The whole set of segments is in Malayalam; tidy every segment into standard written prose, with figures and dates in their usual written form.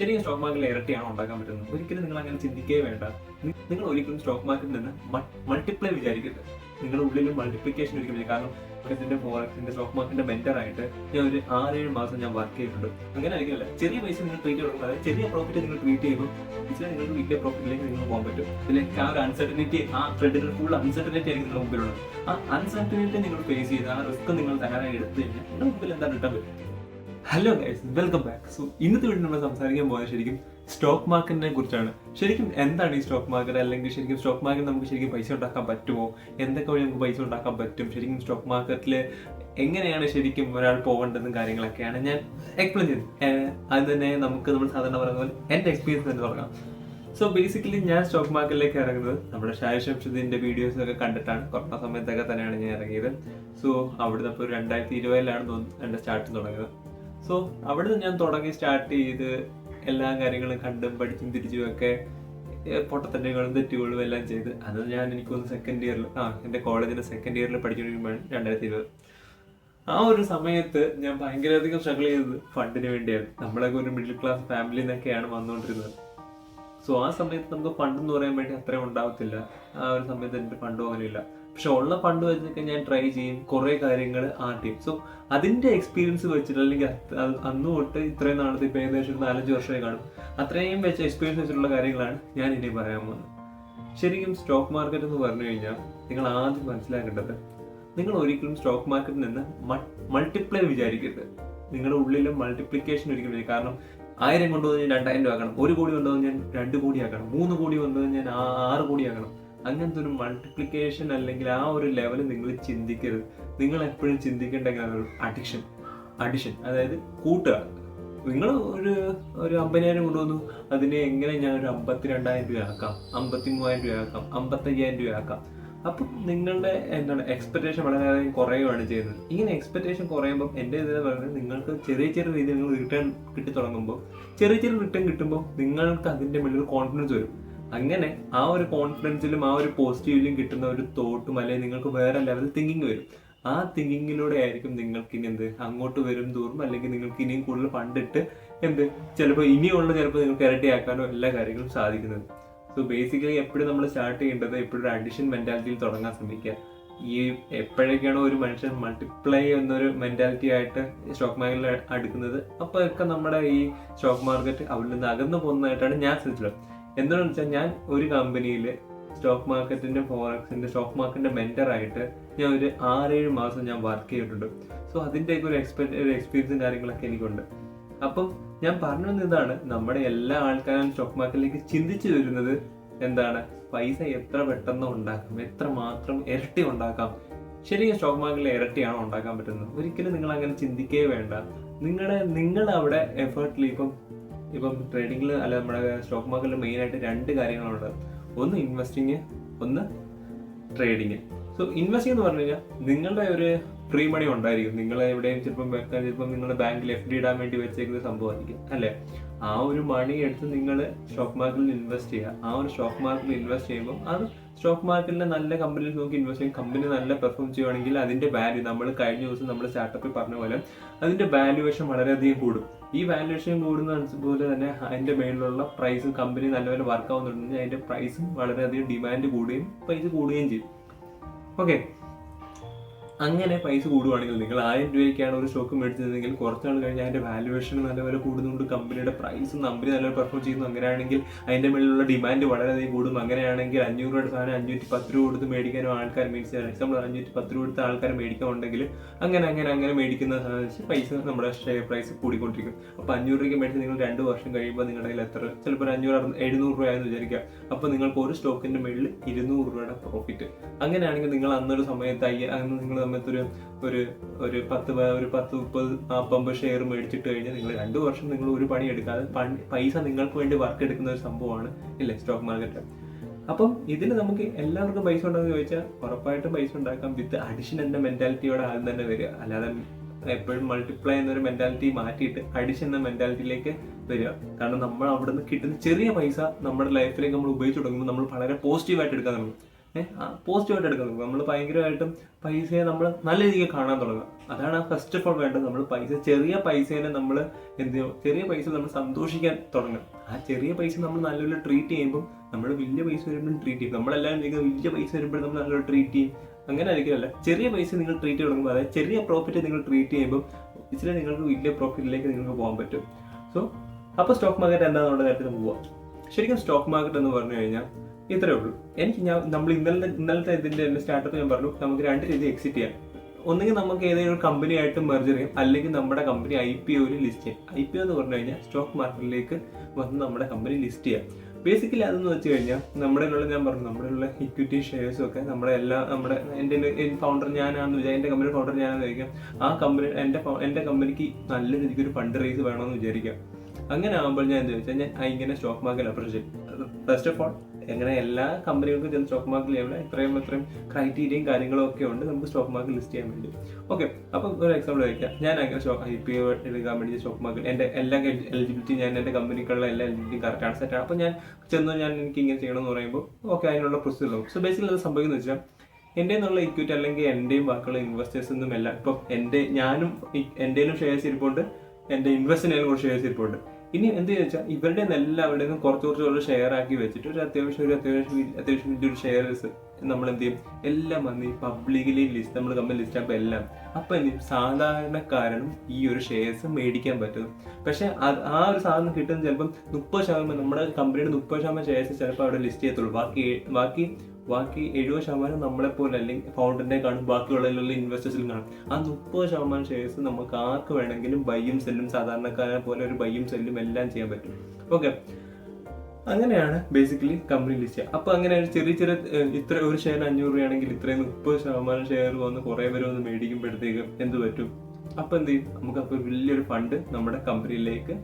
ശരിക്കും സ്റ്റോക്ക് മാർക്കറ്റിൽ ഇരട്ടിയാണോ ഉണ്ടാക്കാൻ പറ്റുന്നത്? ഒരിക്കലും നിങ്ങൾ അങ്ങനെ ചിന്തിക്കുകയേ വേണ്ട. നിങ്ങൾ ഒരിക്കലും സ്റ്റോക്ക് മാർക്കറ്റിൽ നിന്ന് മൾട്ടിപ്ലൈ വിചാരിക്കരുത്. നിങ്ങളുടെ ഉള്ളിൽ മൾട്ടിപ്ലിക്കേഷൻ ഒരിക്കലും. കാരണം ഇതിന്റെ ഫോറക്സിന്റെ സ്റ്റോക്ക് മാർക്കറ്റിന്റെ മെന്ററായിട്ട് ഞാൻ ഒരു 6-7 മാസം ഞാൻ വർക്ക് ചെയ്തിട്ടുണ്ട്. അങ്ങനെ ആയിരിക്കില്ല. ചെറിയ പൈസ നിങ്ങൾ ട്രീറ്റ് കൊടുക്കുന്നത്, അതായത് ചെറിയ പ്രോഫിറ്റ് നിങ്ങൾ ട്രീറ്റ് ചെയ്യുമ്പോൾ നിങ്ങൾക്ക് വലിയ പ്രോഫിറ്റിലേക്ക് നിങ്ങൾ പോകാൻ പറ്റും. ഇതിലേക്ക് ആ ഒരു അൺസർട്ടനിറ്റി, ആ ട്രെഡിന് ഫുൾ അൺസർട്ടനിറ്റി ആയിരിക്കും നിങ്ങളുടെ മുമ്പിലുള്ളത്. ആ അൺസർട്ടനിറ്റി നിങ്ങൾ ഫേസ് ചെയ്ത് ആ റിസ്ക് നിങ്ങൾ തയ്യാറായി എടുത്തു കഴിഞ്ഞാൽ നിങ്ങളുടെ മുമ്പിൽ എന്താ റിട്ടേൺ വരും. Hello guys, welcome back. So ഇന്നത്തെ വീട്ടിൽ നമ്മൾ സംസാരിക്കാൻ പോകുന്നത് ശരിക്കും സ്റ്റോക്ക് മാർക്കറ്റിനെ കുറിച്ചാണ്. ശരിക്കും എന്താണ് ഈ സ്റ്റോക്ക് മാർക്കറ്റ്, അല്ലെങ്കിൽ ശരിക്കും സ്റ്റോക്ക് മാർക്കറ്റ് നമുക്ക് ശരിക്കും പൈസ ഉണ്ടാക്കാൻ പറ്റുമോ, എന്തൊക്കെ വഴി നമുക്ക് പൈസ ഉണ്ടാക്കാൻ പറ്റും, ശരിക്കും സ്റ്റോക്ക് മാർക്കറ്റിൽ എങ്ങനെയാണ് ശരിക്കും ഒരാൾ പോകേണ്ടതും കാര്യങ്ങളൊക്കെയാണ് ഞാൻ എക്സ്പ്ലെയിൻ ചെയ്തത്. അത് തന്നെ നമ്മൾ സാധാരണ പറയുന്ന പോലെ എൻ്റെ എക്സ്പീരിയൻസ് തന്നെ തുടങ്ങാം. സോ ബേസിക്കലി ഞാൻ സ്റ്റോക്ക് മാർക്കറ്റിലേക്ക് ഇറങ്ങുന്നത് നമ്മുടെ ഷാഹിർ ഷംസുദ്ദീൻ്റെ വീഡിയോസൊക്കെ കണ്ടിട്ടാണ്. കൊറോണ സമയത്തൊക്കെ തന്നെയാണ് ഞാൻ ഇറങ്ങിയത്. സോ അവിടുന്ന് ഇപ്പോൾ 2020 തോന്നുന്നു എൻ്റെ സ്റ്റാർട്ടിങ് തുടങ്ങിയത്. സോ അവിടുന്ന് ഞാൻ സ്റ്റാർട്ട് ചെയ്ത് എല്ലാ കാര്യങ്ങളും കണ്ടും പഠിച്ചും തിരിച്ചും ഒക്കെ പൊട്ടത്തന്നെകളും തെറ്റുകളും എല്ലാം ചെയ്ത് അത് ഞാൻ എനിക്കൊന്ന് സെക്കൻഡ് ഇയറിൽ എൻ്റെ കോളേജിൻ്റെ സെക്കൻഡ് ഇയറിൽ പഠിച്ചുകൊണ്ടിരിക്കുമ്പോഴാണ് 2020. ആ ഒരു സമയത്ത് ഞാൻ ഭയങ്കരധികം സ്ട്രഗിൾ ചെയ്തത് ഫണ്ടിന് വേണ്ടിയായിരുന്നു. നമ്മളൊക്കെ ഒരു മിഡിൽ ക്ലാസ് ഫാമിലിയിൽ നിന്നൊക്കെയാണ് വന്നുകൊണ്ടിരുന്നത്. സോ ആ സമയത്ത് നമുക്ക് ഫണ്ട് എന്ന് പറയാൻ വേണ്ടി അത്രയും ഉണ്ടാവത്തില്ല. ആ ഒരു സമയത്ത് എൻ്റെ ഫണ്ടും അങ്ങനെയില്ല. പക്ഷെ ഉള്ള ഫണ്ട് വെച്ചൊക്കെ ഞാൻ ട്രൈ ചെയ്യും, കുറേ കാര്യങ്ങൾ ചെയ്യും. സോ അതിൻ്റെ എക്സ്പീരിയൻസ് വെച്ചിട്ട്, അല്ലെങ്കിൽ അന്ന് തൊട്ട് ഇത്രയും നാളത്തെ ഇപ്പോൾ ഏകദേശം 4-5 വർഷമായി കാണും, അത്രയും വെച്ച എക്സ്പീരിയൻസ് വെച്ചിട്ടുള്ള കാര്യങ്ങളാണ് ഞാൻ ഇനി പറയാൻ പോകുന്നത്. ശരിക്കും സ്റ്റോക്ക് മാർക്കറ്റ് എന്ന് പറഞ്ഞു കഴിഞ്ഞാൽ നിങ്ങൾ ആദ്യം മനസ്സിലാക്കേണ്ടത്, നിങ്ങൾ ഒരിക്കലും സ്റ്റോക്ക് മാർക്കറ്റിൽ നിന്ന് മൾട്ടിപ്ലൈ വിചാരിക്കരുത്. നിങ്ങളുടെ ഉള്ളിൽ മൾട്ടിപ്ലിക്കേഷൻ ഒരിക്കലും. കാരണം 1000 കൊണ്ടുവന്ന് ഞാൻ 2000 രൂപ ആക്കണം, 1 കോടി കൊണ്ടുവന്ന് ഞാൻ 2 കോടി ആക്കണം, 3 കോടി കൊണ്ടുവന്ന് ഞാൻ 6 കോടി ആക്കണം. അങ്ങനത്തെ ഒരു മൾട്ടിപ്ലിക്കേഷൻ അല്ലെങ്കിൽ ആ ഒരു ലെവൽ നിങ്ങൾ ചിന്തിക്കരുത്. നിങ്ങൾ എപ്പോഴും ചിന്തിക്കേണ്ട അഡിഷൻ, അതായത് കൂട്ടുക. നിങ്ങൾ ഒരു 50,000 കൊണ്ടുവന്നു, അതിനെ എങ്ങനെ ഞാൻ ഒരു 52,000 രൂപ ആക്കാം, 53,000 രൂപ ആക്കാം, 55,000 രൂപ ആക്കാം. അപ്പം നിങ്ങളുടെ എക്സ്പെക്ടേഷൻ വളരെയധികം കുറയുകയാണ് ചെയ്യുന്നത്. ഇങ്ങനെ എക്സ്പെക്ടേഷൻ കുറയുമ്പോൾ എൻ്റെ ഇതിൽ പറയുന്നത്, നിങ്ങൾക്ക് ചെറിയ രീതിയിൽ നിങ്ങൾ റിട്ടേൺ കിട്ടി തുടങ്ങുമ്പോൾ, ചെറിയ റിട്ടേൺ കിട്ടുമ്പോൾ നിങ്ങൾക്ക് അതിൻ്റെ മുന്നിൽ കോൺഫിഡൻസ് വരും. അങ്ങനെ ആ ഒരു കോൺഫിഡൻസിലും ആ ഒരു പോസിറ്റീവിലും കിട്ടുന്ന ഒരു തോട്ടും, അല്ലെങ്കിൽ നിങ്ങൾക്ക് വേറെ ലെവൽ തിങ്കിങ് വരും. ആ തിങ്കിങ്ങിലൂടെ ആയിരിക്കും നിങ്ങൾക്ക് ഇനി അങ്ങോട്ട് വരും തോറും, അല്ലെങ്കിൽ നിങ്ങൾക്ക് ഇനിയും കൂടുതൽ ഫണ്ടിട്ട് ചിലപ്പോൾ നിങ്ങൾക്ക് ഇരട്ടിയാക്കാനോ എല്ലാ കാര്യങ്ങളും സാധിക്കുന്നത്. സോ ബേസിക്കലി എപ്പോഴും നമ്മൾ സ്റ്റാർട്ട് ചെയ്യേണ്ടത് എപ്പോഴും ഒരു അഡിഷൻ മെന്റാലിറ്റിയിൽ തുടങ്ങാൻ ശ്രമിക്കുക. ഈ എപ്പോഴൊക്കെയാണോ ഒരു മനുഷ്യൻ മൾട്ടിപ്ലൈ എന്നൊരു മെന്റാലിറ്റി ആയിട്ട് സ്റ്റോക്ക് മാർക്കറ്റിൽ അടുക്കുന്നത്, അപ്പോഴൊക്കെ നമ്മുടെ ഈ സ്റ്റോക്ക് മാർക്കറ്റ് അവിടെ നിന്ന് അകന്നു പോകുന്നതായിട്ടാണ് ഞാൻ ശ്രദ്ധിച്ചത്. എന്താണെന്ന് വെച്ചാൽ, ഞാൻ ഒരു കമ്പനിയിൽ സ്റ്റോക്ക് മാർക്കറ്റിന്റെ ഫോറക്സിന്റെ സ്റ്റോക്ക് മാർക്കറ്റിന്റെ മെന്ററായിട്ട് ഞാൻ ഒരു 6-7 മാസം ഞാൻ വർക്ക് ചെയ്തിട്ടുണ്ട്. സോ അതിൻ്റെയൊക്കെ ഒരു എക്സ്പീരിയൻസും കാര്യങ്ങളൊക്കെ എനിക്കുണ്ട്. അപ്പം ഞാൻ പറഞ്ഞു വന്ന ഇതാണ്, നമ്മുടെ എല്ലാ ആൾക്കാരും സ്റ്റോക്ക് മാർക്കറ്റിലേക്ക് ചിന്തിച്ചു വരുന്നത് എന്താണ്, പൈസ എത്ര പെട്ടെന്ന് ഉണ്ടാക്കാം, എത്ര മാത്രം ഇരട്ടി ഉണ്ടാക്കാം. ശരിക്കും സ്റ്റോക്ക് മാർക്കറ്റിൽ ഇരട്ടിയാണോ ഉണ്ടാക്കാൻ പറ്റുന്നത്? ഒരിക്കലും നിങ്ങൾ അങ്ങനെ ചിന്തിക്കുകയേ വേണ്ട. നിങ്ങളുടെ അവിടെ എഫേർട്ടിൽ ഇപ്പം ട്രേഡിങ്ങിൽ അല്ല, നമ്മുടെ സ്റ്റോക്ക് മാർക്കറ്റിൽ മെയിനായിട്ട് 2 കാര്യങ്ങളുണ്ട്. ഒന്ന് ഇൻവെസ്റ്റിങ്, ഒന്ന് ട്രേഡിങ്. സോ ഇൻവെസ്റ്റിംഗ് എന്ന് പറഞ്ഞു കഴിഞ്ഞാൽ നിങ്ങളുടെ ഒരു ഫ്രീ മണി ഉണ്ടായിരിക്കും. നിങ്ങൾ എവിടെയും ചിലപ്പം നിങ്ങളുടെ ബാങ്കിൽ FD ഇടാൻ വേണ്ടി വെച്ചേക്കുന്ന സംഭവമായിരിക്കും അല്ലേ. ആ ഒരു മണി എടുത്ത് നിങ്ങൾ സ്റ്റോക്ക് മാർക്കറ്റിൽ ഇൻവെസ്റ്റ് ചെയ്യുക. ആ ഒരു സ്റ്റോക്ക് മാർക്കറ്റിൽ ഇൻവെസ്റ്റ് ചെയ്യുമ്പോൾ അത് സ്റ്റോക്ക് മാർക്കറ്റിലെ നല്ല കമ്പനിയിൽ നോക്കി ഇൻവെസ്റ്റ് ചെയ്യും. കമ്പനി നല്ല പെർഫോം ചെയ്യുകയാണെങ്കിൽ അതിന്റെ വാല്യൂ, നമ്മൾ കഴിഞ്ഞ ദിവസം നമ്മൾ സ്റ്റാർട്ടപ്പിൽ പറഞ്ഞ പോലെ, അതിന്റെ വാല്യുവേഷൻ വളരെയധികം കൂടും. ഈ വാല്യുവേഷൻ കൂടുന്ന പോലെ തന്നെ അതിന്റെ മേളിലുള്ള പ്രൈസ്, കമ്പനി നല്ലപോലെ വർക്ക് ആവുന്നുണ്ടെങ്കിൽ അതിന്റെ പ്രൈസും വളരെയധികം ഡിമാൻഡ് കൂടുകയും പൈസ കൂടുകയും ചെയ്യും. ഓക്കെ, അങ്ങനെ പൈസ കൂടുവാണെങ്കിൽ, നിങ്ങൾ 1000 രൂപയ്ക്കാണ് ഒരു സ്റ്റോക്ക് മേടിച്ചതെങ്കിൽ കുറച്ചാൾ കഴിഞ്ഞ് അതിന്റെ വാല്യുവേഷൻ നല്ലപോലെ കൂടുന്നുണ്ട്, കമ്പനിയുടെ പ്രൈസും കമ്പനി നല്ലപോലെ പെർഫോം ചെയ്യുന്നു. അങ്ങനെയാണെങ്കിൽ അതിന്റെ മേലുള്ള ഡിമാൻഡ് വളരെയധികം കൂടും. അങ്ങനെയാണെങ്കിൽ 500 രൂപയുടെ സാധനം 510 രൂപ കൊടുത്ത് മേടിക്കാനും ആൾക്കാർ എക്സാമ്പിൾ 510 രൂപ കൊടുത്ത ആൾക്കാർ മേടിക്കാനുണ്ടെങ്കിൽ അങ്ങനെ മേടിക്കുന്ന പൈസ, നമ്മുടെ ഷെയർ പ്രൈസ് കൂടിക്കൊണ്ടിരിക്കും. അപ്പോൾ 500 രൂപയ്ക്ക് മേടിച്ച് നിങ്ങൾ 2 വർഷം കഴിയുമ്പോൾ നിങ്ങളുടെ കയ്യിൽ എത്ര, ചിലപ്പോൾ 700 രൂപയാണെന്ന് വിചാരിക്കുക. അപ്പോൾ നിങ്ങൾക്ക് ഒരു സ്റ്റോക്കിന്റെ മേളിൽ 200 രൂപയുടെ പ്രോഫിറ്റ്. അങ്ങനെയാണെങ്കിൽ നിങ്ങൾ അന്നൊരു സമയത്ത് നിങ്ങൾ ഒരു 10-30-40-50 ഷെയർ മേടിച്ചിട്ട് കഴിഞ്ഞാൽ നിങ്ങൾ 2 വർഷം നിങ്ങൾ ഒരു പണി എടുക്കാതെ പൈസ നിങ്ങൾക്ക് വേണ്ടി വർക്ക് എടുക്കുന്ന ഒരു സംഭവമാണ് ഇല്ലേ സ്റ്റോക്ക് മാർക്കറ്റ്. അപ്പം ഇതിൽ നമുക്ക് എല്ലാവർക്കും പൈസ ഉണ്ടെന്ന് ചോദിച്ചാൽ ഉറപ്പായിട്ടും പൈസ ഉണ്ടാക്കാം, വിത്ത് അഡിഷൻ എന്ന മെന്റാലിറ്റിയോടെ ആദ്യം തന്നെ വരിക. അല്ലാതെ എപ്പോഴും മൾട്ടിപ്ലൈ എന്നൊരു മെന്റാലിറ്റി മാറ്റിയിട്ട് അഡിഷൻ എന്ന മെന്റാലിറ്റിയിലേക്ക് വരിക. കാരണം നമ്മൾ അവിടെ നിന്ന് കിട്ടുന്ന ചെറിയ പൈസ നമ്മുടെ ലൈഫിലേക്ക് നമ്മൾ ഉപയോഗിച്ച് തുടങ്ങുമ്പോൾ നമ്മൾ വളരെ പോസിറ്റീവായിട്ട് എടുക്കാൻ തുടങ്ങും. പോസിറ്റീവായിട്ട് എടുക്കാൻ നോക്കുക. നമ്മൾ ഭയങ്കരമായിട്ടും പൈസയെ നമ്മൾ നല്ല രീതിക്ക് കാണാൻ തുടങ്ങുക. അതാണ് ഫസ്റ്റ് ഓഫ് ഓൾ വേണ്ടത്. നമ്മൾ ചെറിയ പൈസേനെ നമ്മൾ ചെറിയ പൈസ നമ്മൾ സന്തോഷിക്കാൻ തുടങ്ങും. ആ ചെറിയ പൈസ നമ്മൾ നല്ലപോലെ ട്രീറ്റ് ചെയ്യുമ്പോൾ നമ്മൾ വലിയ പൈസ വരുമ്പോഴും ട്രീറ്റ് ചെയ്യും. നമ്മളെല്ലാവരും വലിയ പൈസ വരുമ്പോഴും നമ്മൾ നല്ലപോലെ ട്രീറ്റ് ചെയ്യും. അങ്ങനെ ആയിരിക്കുമല്ല, ചെറിയ പൈസ നിങ്ങൾ ട്രീറ്റ് തുടങ്ങുമ്പോൾ, അതായത് ചെറിയ പ്രോഫിറ്റ് നിങ്ങൾ ട്രീറ്റ് ചെയ്യുമ്പോൾ ഇച്ചിരി നിങ്ങൾക്ക് വലിയ പ്രോഫിറ്റിലേക്ക് നിങ്ങൾക്ക് പോകാൻ പറ്റും. സോ അപ്പോൾ സ്റ്റോക്ക് മാർക്കറ്റ് എന്താണെന്നുള്ള കാര്യത്തിൽ പോവാം. ശരിക്കും സ്റ്റോക്ക് മാർക്കറ്റ് എന്ന് പറഞ്ഞു കഴിഞ്ഞാൽ ഇത്രയേ ഉള്ളൂ. നമ്മൾ ഇന്നലത്തെ ഇതിന്റെ സ്റ്റാർട്ടപ്പ് ഞാൻ പറഞ്ഞു, നമുക്ക് 2 രീതി എക്സിറ്റ് ചെയ്യാം. ഒന്നുകിൽ നമുക്ക് ഏതെങ്കിലും ഒരു കമ്പനി ആയിട്ട് മെർജർ ചെയ്യാം, അല്ലെങ്കിൽ നമ്മുടെ കമ്പനി IPO ലിസ്റ്റ് ചെയ്യാം. IPO എന്ന് പറഞ്ഞു കഴിഞ്ഞാൽ സ്റ്റോക്ക് മാർക്കറ്റിലേക്ക് വന്ന് നമ്മുടെ കമ്പനി ലിസ്റ്റ് ചെയ്യാം. ബേസിക്കലി അതെന്ന് വെച്ച് കഴിഞ്ഞാൽ ഞാൻ പറഞ്ഞു നമ്മുടെ ഇക്വിറ്റി ഷെയർസും ഒക്കെ എൻ്റെ ഫൗണ്ടർ ഞാനാണെന്ന് വിചാരിക്കും, എൻ്റെ കമ്പനി ഫൗണ്ടർ ഞാനാണെന്ന് വിചാരിക്കാം. ആ കമ്പനി എൻ്റെ കമ്പനിക്ക് നല്ല രീതിക്ക് ഒരു ഫണ്ട് റേസ് വേണമെന്ന് വിചാരിക്കാം. അങ്ങനെ ആകുമ്പോൾ ഞാൻ എന്താ വെച്ചാൽ ഞാൻ ഇങ്ങനെ സ്റ്റോക്ക് മാർക്കറ്റ് അപ്രോച്ച് ചെയ്യും. ഫസ്റ്റ് ഓഫ് ഓൾ എങ്ങനെ എല്ലാ കമ്പനികൾക്കും ചെന്ന് സ്റ്റോക്ക് മാർക്കറ്റ് ചെയ്യാൻ ഇത്രയും ക്രൈറ്റീരിയയും കാര്യങ്ങളും ഒക്കെ ഉണ്ട് നമുക്ക് സ്റ്റോക്ക് മാർക്കറ്റ് ലിസ്റ്റ് ചെയ്യാൻ വേണ്ടി. ഓക്കെ, അപ്പം ഒരു എക്സാമ്പിൾ വയ്ക്കാം. ഞാൻ അങ്ങനെ IPO എടുക്കാൻ വേണ്ടി സ്റ്റോക്ക് മാർക്കറ്റ് എൻ്റെ എല്ലാ എലിജിബിലിറ്റി, ഞാൻ എൻ്റെ കമ്പനിക്കുള്ള എല്ലാ എലിജിബിലിറ്റിയും കറക്റ്റാണ്, സെറ്റാണ്. അപ്പം ഞാൻ എനിക്ക് ഇങ്ങനെ ചെയ്യണമെന്ന് പറയുമ്പോൾ ഓക്കെ, അതിനുള്ള പ്രൊസീജിയർ നോക്കും. സോ ബേസിക്കലി അത് സംഭവിക്കുന്നത് വെച്ചാൽ എൻ്റെ എന്നുള്ള ഇക്വിറ്റി അല്ലെങ്കിൽ എൻ്റെയും ബാക്കിയുള്ള ഇൻവെസ്റ്റേഴ്സ് ഒന്നും എല്ലാം ഇപ്പം എൻ്റെയിലും ഷെയർസ് ഇരിപ്പുണ്ട്, എൻ്റെ ഇൻവെസ്റ്റിനും കുറച്ച് ഷെയർസ് ഇരിപ്പുണ്ട്. ഇനി എന്ത് ചോദിച്ചാൽ ഇവരുടെ എല്ലാവരുടെയും കുറച്ച് ഷെയർ ആക്കി വെച്ചിട്ട് ഒരു അത്യാവശ്യം വലിയൊരു ഷെയർസ് നമ്മൾ എന്ത് ചെയ്യും, എല്ലാം വന്ന് ഈ പബ്ലിക്കലി നമ്മൾ കമ്പനി ലിസ്റ്റ് ആകുമ്പോൾ എല്ലാം അപ്പം എന്ത് ചെയ്യും, സാധാരണക്കാരനും ഈ ഒരു ഷെയർസ് മേടിക്കാൻ പറ്റും. പക്ഷെ ആ ഒരു സാധനം കിട്ടുന്നത് ചിലപ്പം 30%, നമ്മുടെ കമ്പനിയുടെ 30% ഷെയർസ് ചിലപ്പോൾ അവിടെ ലിസ്റ്റ് ചെയ്യത്തുള്ളൂ. ബാക്കി 70% നമ്മളെപ്പോലെ അല്ലെങ്കിൽ ഫൗണ്ടറിനെ കാണും, ബാക്കിയുള്ള ഇൻവെസ്റ്റേഴ്സിലും കാണും. ആ 30% ഷെയർസ് നമുക്ക് ആർക്ക് വേണമെങ്കിലും ബൈയും സെല്ലും, സാധാരണക്കാരെ പോലെ ഒരു ബൈയും സെല്ലും എല്ലാം ചെയ്യാൻ പറ്റും. ഓക്കെ, അങ്ങനെയാണ് ബേസിക്കലി കമ്പനി ലിസ്റ്റ് ചെയ്യുക. അപ്പോൾ അങ്ങനെ ചെറിയ ഇത്ര ഒരു ഷെയർ 500 രൂപയാണെങ്കിൽ ഇത്രയും 30% ഷെയർ വന്ന് കുറേ പേര് വന്ന് മേടിക്കുമ്പോഴത്തേക്ക് എന്ത് പറ്റും, അപ്പോൾ എന്ത് ചെയ്യും, നമുക്കപ്പോൾ വലിയൊരു ഫണ്ട് നമ്മുടെ കമ്പനിയിലേക്ക്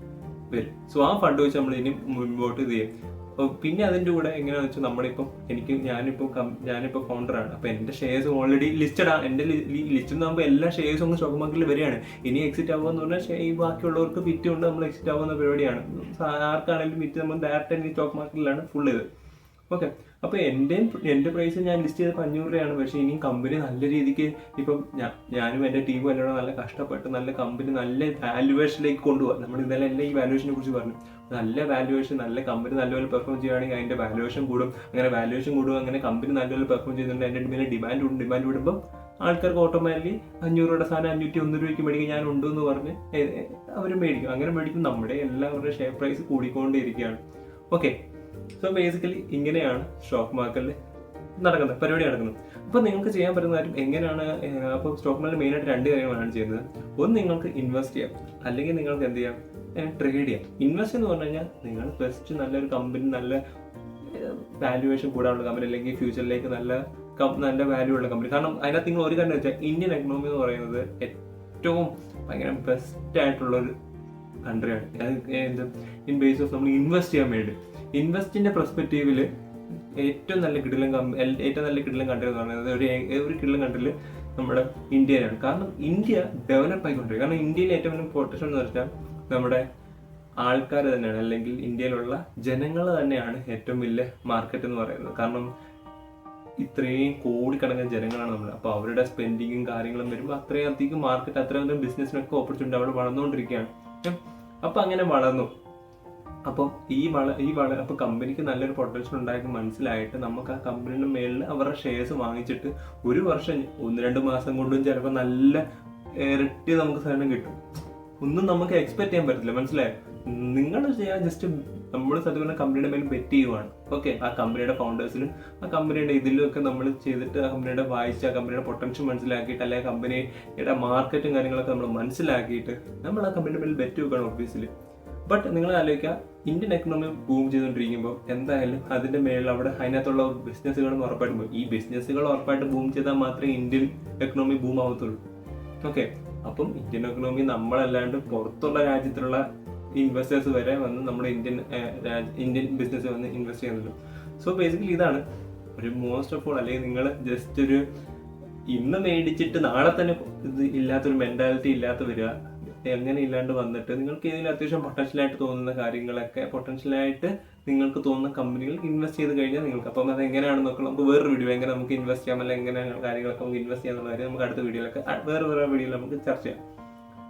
വരും. സോ ആ ഫണ്ട് വെച്ച് നമ്മൾ ഇനി മുൻപോട്ട് ഇത് ചെയ്യും. പിന്നെ അതിൻ്റെ കൂടെ എങ്ങനെയാണെന്ന് വെച്ചാൽ ഞാനിപ്പോൾ ഫൗണ്ടറാണ്. അപ്പോൾ എൻ്റെ ഷെയർസ് ഓൾറെഡി ലിസ്റ്റഡ് ആണ്. എൻ്റെ ലിസ്റ്റ് ആകുമ്പോൾ എല്ലാ ഷെയർസും ഒന്ന് സ്റ്റോക്ക് മാർക്കറ്റിൽ വരികയാണ്. ഇനി എക്സിറ്റ് ആവുക പറഞ്ഞാൽ ഈ ബാക്കിയുള്ളവർക്ക് വിറ്റ് കൊണ്ട് നമ്മൾ എക്സിറ്റ് ആവുന്ന പരിപാടിയാണ്. ആർക്കാണെങ്കിലും വിറ്റ് നമ്മൾ ഡയറക്റ്റ് സ്റ്റോക്ക് മാർക്കറ്റിലാണ് ഫുൾ ഇത്. ഓക്കെ, അപ്പോൾ എൻ്റെ പ്രൈസ് ഞാൻ ലിസ്റ്റ് ചെയ്തപ്പോൾ 500 രൂപയാണ്. പക്ഷേ ഇനി കമ്പനി നല്ല രീതിക്ക് ഇപ്പം ഞാനും എൻ്റെ ടീമും എല്ലാം നല്ല കഷ്ടപ്പെട്ട് നല്ല കമ്പനി നല്ല വാല്യുവേഷനിലേക്ക് കൊണ്ടുപോകാം. നമ്മൾ ഇന്നലെ ഈ വാല്യുവേഷനെ കുറിച്ച് പറഞ്ഞു. നല്ല വാല്യുവേഷൻ, നല്ല കമ്പനി നല്ലപോലെ പെർഫോം ചെയ്യുകയാണെങ്കിൽ അതിൻ്റെ വാല്യുവേഷൻ കൂടും. അങ്ങനെ കമ്പനി നല്ലപോലെ പെർഫോം ചെയ്യുന്നുണ്ട്, അതിൻ്റെ മേലെ ഡിമാൻഡ് വിടുമ്പോൾ ആൾക്കാർക്ക് ഓട്ടോമാറ്റിക്കലി 500 രൂപയുടെ സാധനം 501 രൂപയ്ക്ക് മേടിക്കാൻ ഞാൻ ഉണ്ടെന്ന് പറഞ്ഞ് അവർ മേടിക്കും. അങ്ങനെ മേടിക്കും, നമ്മുടെ എല്ലാവരുടെ ഷെയർ പ്രൈസ് കൂടിക്കൊണ്ടേയിരിക്കുകയാണ്. ഓക്കെ, സോ ബേസിക്കലി ഇങ്ങനെയാണ് സ്റ്റോക്ക് മാർക്കറ്റിൽ പരിപാടി നടക്കുന്നത്. അപ്പോൾ നിങ്ങൾക്ക് ചെയ്യാൻ പറ്റുന്ന കാര്യം എങ്ങനെയാണ്, അപ്പോൾ സ്റ്റോക്ക് മാർക്കറ്റ് മെയിനായിട്ട് 2 കാര്യങ്ങളാണ് ചെയ്യുന്നത്. ഒന്ന്, നിങ്ങൾക്ക് ഇൻവെസ്റ്റ് ചെയ്യാം, അല്ലെങ്കിൽ നിങ്ങൾക്ക് എന്ത് ചെയ്യാം, ട്രേഡ് ചെയ്യാം. ഇൻവെസ്റ്റ് എന്ന് പറഞ്ഞു കഴിഞ്ഞാൽ നിങ്ങൾ ബെസ്റ്റ് നല്ലൊരു കമ്പനി, നല്ല വാല്യുവേഷൻ കൂടാനുള്ള കമ്പനി, അല്ലെങ്കിൽ ഫ്യൂച്ചറിലേക്ക് നല്ല വാല്യൂ ഉള്ള കമ്പനി. കാരണം അതിനകത്ത് നിങ്ങൾ ഒരു കാര്യം വെച്ചാൽ ഇന്ത്യൻ എക്കണോമി എന്ന് പറയുന്നത് ഏറ്റവും ഭയങ്കര ബെസ്റ്റ് ആയിട്ടുള്ളൊരു കൺട്രിയാണ്. ഇൻ ബേസ് ഓഫ് നമ്മൾ ഇൻവെസ്റ്റ് ചെയ്യാൻ വേണ്ടി ഇൻവെസ്റ്റിന്റെ പെർസ്പെക്റ്റീവിൽ ഏറ്റവും നല്ല കിടിലൻ കൺട്രി എന്ന് പറയുന്നത് ഒരു കിടിലൻ കൺട്രിയിൽ നമ്മുടെ ഇന്ത്യയിലാണ്. കാരണം ഇന്ത്യ ഡെവലപ്പ് ആയിക്കൊണ്ടിരിക്കും. കാരണം ഇന്ത്യയിൽ ഏറ്റവും വലിയ പൊട്ടൻഷ്യൽ എന്ന് വെച്ചാൽ നമ്മുടെ ആൾക്കാർ തന്നെയാണ്, അല്ലെങ്കിൽ ഇന്ത്യയിലുള്ള ജനങ്ങൾ തന്നെയാണ് ഏറ്റവും വലിയ മാർക്കറ്റ് എന്ന് പറയുന്നത്. കാരണം ഇത്രയും കോടിക്കണക്കിന് ജനങ്ങളാണ് നമ്മൾ. അപ്പോൾ അവരുടെ സ്പെൻഡിങ്ങും കാര്യങ്ങളും വരുമ്പോൾ അത്രയും അധികം മാർക്കറ്റ്, അത്രയും ബിസിനസ്സിനൊക്കെ ഓപ്പർച്യൂണിറ്റി അവിടെ വളർന്നുകൊണ്ടിരിക്കുകയാണ്. അപ്പോൾ അങ്ങനെ വളർന്നു. അപ്പം അപ്പോൾ കമ്പനിക്ക് നല്ലൊരു പൊട്ടൻഷ്യൽ ഉണ്ടാക്കി മനസ്സിലായിട്ട് നമുക്ക് ആ കമ്പനിയുടെ മേളിൽ അവരുടെ ഷെയർസ് വാങ്ങിച്ചിട്ട് ഒരു വർഷം 1-2 മാസം കൊണ്ടും ചിലപ്പോൾ നല്ല ഇരട്ടി നമുക്ക് സാധനം കിട്ടും. ഒന്നും നമുക്ക് എക്സ്പെക്ട് ചെയ്യാൻ പറ്റില്ല, മനസ്സിലായോ? നിങ്ങൾ ചെയ്യാൻ ജസ്റ്റ് നമ്മൾ സത്യം പറഞ്ഞാൽ കമ്പനിയുടെ മേൽ ബെറ്റ് ചെയ്യുവാണ്. ഓക്കെ, ആ കമ്പനിയുടെ ഫൗണ്ടേഴ്സിലും ആ കമ്പനിയുടെ ഇതിലും ഒക്കെ നമ്മൾ ചെയ്തിട്ട് ആ കമ്പനിയുടെ വായിച്ച് ആ കമ്പനിയുടെ പൊട്ടൻഷ്യൽ മനസ്സിലാക്കിയിട്ട്, അല്ലെങ്കിൽ കമ്പനിയുടെ മാർക്കറ്റും കാര്യങ്ങളൊക്കെ നമ്മൾ മനസ്സിലാക്കിയിട്ട് നമ്മൾ ആ കമ്പനിയുടെ മേൽ ബെറ്റ് വെക്കണം ഒബ്വിയസ്ലി. ബട്ട് നിങ്ങൾ ആലോചിക്കുക, ഇന്ത്യൻ എക്കണോമി ബൂം ചെയ്തുകൊണ്ടിരിക്കുമ്പോൾ എന്തായാലും അതിൻ്റെ മേളിൽ അതിനകത്തുള്ള ബിസിനസ്സുകളും ഉറപ്പായിട്ടും പോകും. ഈ ബിസിനസ്സുകൾ ഉറപ്പായിട്ട് ബൂം ചെയ്താൽ മാത്രമേ ഇന്ത്യൻ എക്കണോമി ബൂം ആവത്തുള്ളൂ. ഓക്കെ, അപ്പം ഇന്ത്യൻ എക്കണോമി നമ്മളല്ലാണ്ട് പുറത്തുള്ള രാജ്യത്തിലുള്ള ഇൻവെസ്റ്റേഴ്സ് വരെ വന്ന് നമ്മുടെ ഇന്ത്യൻ ബിസിനസ് വന്ന് ഇൻവെസ്റ്റ് ചെയ്യുന്നുണ്ട്. സോ ബേസിക്കലി ഇതാണ് ഒരു മോസ്റ്റ് ഓഫ് ഓൾ. അല്ലെങ്കിൽ നിങ്ങൾ ജസ്റ്റ് ഇന്ന് മേടിച്ചിട്ട് നാളെ തന്നെ ഇത് ഇല്ലാത്തൊരു മെന്റാലിറ്റി ഇല്ലാത്ത വരിക. എങ്ങനെ ഇല്ലാണ്ട് വന്നിട്ട് നിങ്ങൾക്ക് ഏതെങ്കിലും അത്യാവശ്യം പൊട്ടൻഷ്യലായിട്ട് തോന്നുന്ന കാര്യങ്ങളൊക്കെ പൊട്ടൻഷ്യലായിട്ട് നിങ്ങൾക്ക് തോന്നുന്ന കമ്പനികൾ ഇൻവെസ്റ്റ് ചെയ്ത് കഴിഞ്ഞാൽ നിങ്ങൾക്ക് അപ്പം അത് എങ്ങനെയാണെന്നൊക്കെ നമുക്ക് വേറൊരു വീഡിയോ എങ്ങനെ നമുക്ക് ഇൻവെസ്റ്റ് ചെയ്യാം, അല്ലെങ്കിൽ എങ്ങനെയാണ് കാര്യങ്ങളൊക്കെ നമുക്ക് ഇൻവെസ്റ്റ് ചെയ്യാന്നുള്ള കാര്യം നമുക്ക് അടുത്ത വീഡിയോയിലൊക്കെ വേറെ വീഡിയോയിൽ നമുക്ക് ചർച്ച ചെയ്യാം.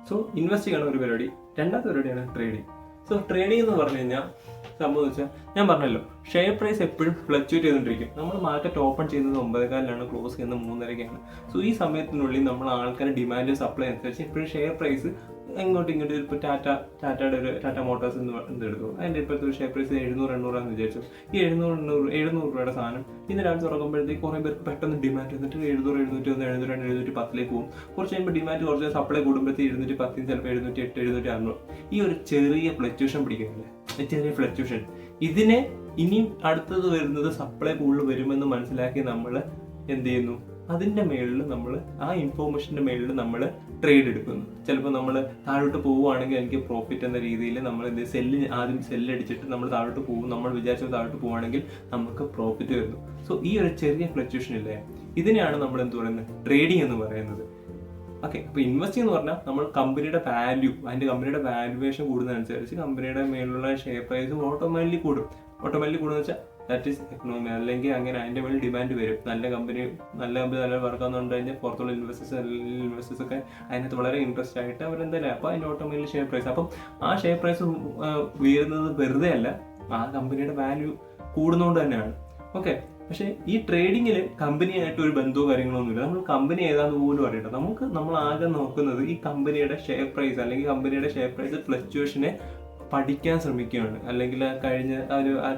സോ ഇൻവെസ്റ്റ് ചെയ്യണ ഒരു പരിപാടി. രണ്ടാമത്തെ പരിപാടിയാണ് ട്രേഡിങ്. സോ ട്രേഡിംഗ് എന്ന് പറഞ്ഞു കഴിഞ്ഞാൽ സംഭവം വെച്ചാൽ ഞാൻ പറഞ്ഞല്ലോ, ഷെയർ പ്രൈസ് എപ്പോഴും ഫ്ലക്ച്വേറ്റ് ചെയ്തുകൊണ്ടിരിക്കും. നമ്മൾ മാർക്കറ്റ് ഓപ്പൺ ചെയ്യുന്നത് 9:15 ക്ലോസ് ചെയ്യുന്നത് 3:30. സോ ഈ സമയത്തിനുള്ളിൽ നമ്മൾ ആൾക്കാരുടെ ഡിമാൻഡ് സപ്ലൈ അനുസരിച്ച് എപ്പോഴും ഷെയർ പ്രൈസ് ഇങ്ങോട്ടും ഇങ്ങോട്ടും. ഇപ്പോൾ ടാറ്റ മോട്ടോഴ്സ് എന്ന് എടുക്കും, അതിൻ്റെ ഇപ്പോഴത്തെ ഒരു ഷെയർ പ്രൈസ് 700-800 വിചാരിച്ചു. ഈ 700 രൂപയുടെ സാധനം ഇന്ന് രാവിലെ തുറക്കുമ്പോഴത്തേക്ക് കുറേ പേർക്ക് പെട്ടെന്ന് ഡിമാൻഡ് വന്നിട്ട് 700, 701, 702, 710 പോകും. കുറച്ച് കഴിയുമ്പോൾ ഡിമാൻഡ് കുറച്ച് സപ്ലൈ കൂടുമ്പോഴത്തേക്ക് 710, ചിലപ്പോൾ 708, 706. ഈ ഒരു ചെറിയ ഫ്ലക്ച്വേഷൻ പിടിക്കുന്നില്ലേ, ചെറിയ ഫ്ലക്ച്വേഷൻ, ഇതിനെ ഇനി അടുത്തത് വരുന്നത് സപ്ലൈ കൂടുതൽ വരുമെന്ന് മനസ്സിലാക്കി നമ്മൾ എന്ത് ചെയ്യുന്നു, അതിൻ്റെ മേളിൽ നമ്മൾ ആ ഇൻഫോർമേഷൻ്റെ മേളിൽ നമ്മൾ ട്രേഡ് എടുക്കുന്നു. ചിലപ്പോൾ നമ്മൾ താഴോട്ട് പോവുകയാണെങ്കിൽ എനിക്ക് പ്രോഫിറ്റ് എന്ന രീതിയിൽ നമ്മൾ ആദ്യം സെല്ലടിച്ചിട്ട് നമ്മൾ താഴോട്ട് പോകും. നമ്മൾ വിചാരിച്ചത് താഴോട്ട് പോവുകയാണെങ്കിൽ നമുക്ക് പ്രോഫിറ്റ് വരുന്നു. സോ ഈ ഒരു ചെറിയ ഫ്ലക്ച്വേഷൻ ഇല്ലേ, ഇതിനെയാണ് നമ്മൾ എന്ത് പറയുന്നത്, ട്രേഡിംഗ് എന്ന് പറയുന്നത്. ഓക്കെ, അപ്പോൾ ഇൻവെസ്റ്റ് എന്ന് പറഞ്ഞാൽ നമ്മൾ കമ്പനിയുടെ വാല്യൂ, അതിൻ്റെ കമ്പനിയുടെ വാല്യുവേഷൻ കൂടുന്നതനുസരിച്ച് കമ്പനിയുടെ മേലുള്ള ഷെയർ പ്രൈസും ഓട്ടോമാറ്റിക്കലി കൂടുമെന്ന് വെച്ചാൽ ദാറ്റ് ഈസ് എക്കണോമി. അല്ലെങ്കിൽ അങ്ങനെ അതിൻ്റെ മേളിൽ ഡിമാൻഡ് വരും. നല്ല കമ്പനി നല്ല വർക്കാവുന്നുണ്ട് കഴിഞ്ഞാൽ പുറത്തുള്ള ഇൻവെസ്റ്റേഴ്സ് ഒക്കെ അതിനകത്ത് വളരെ ഇൻട്രസ്റ്റ് ആയിട്ട് അവരെന്തല്ലേ, അപ്പോൾ അതിൻ്റെ ഓട്ടോമാറ്റിക്കലി ഷെയർ പ്രൈസ്, അപ്പം ആ ഷെയർ പ്രൈസ് ഉയരുന്നത് വെറുതെ അല്ല, ആ കമ്പനിയുടെ വാല്യൂ കൂടുന്നതുകൊണ്ട് തന്നെയാണ്. ഓക്കെ, പക്ഷേ ഈ ട്രേഡിങ്ങിൽ കമ്പനിയായിട്ട് ഒരു ബന്ധമോ കാര്യങ്ങളൊന്നുമില്ല. നമ്മൾ കമ്പനി ഏതാന്ന് പോലും അറിയണ്ട. നമ്മൾ ആകെ നോക്കുന്നത് ഈ കമ്പനിയുടെ ഷെയർ പ്രൈസ്, അല്ലെങ്കിൽ കമ്പനിയുടെ ഷെയർ പ്രൈസ് ഫ്ലക്ച്വേഷനെ പഠിക്കാൻ ശ്രമിക്കുകയാണ്. അല്ലെങ്കിൽ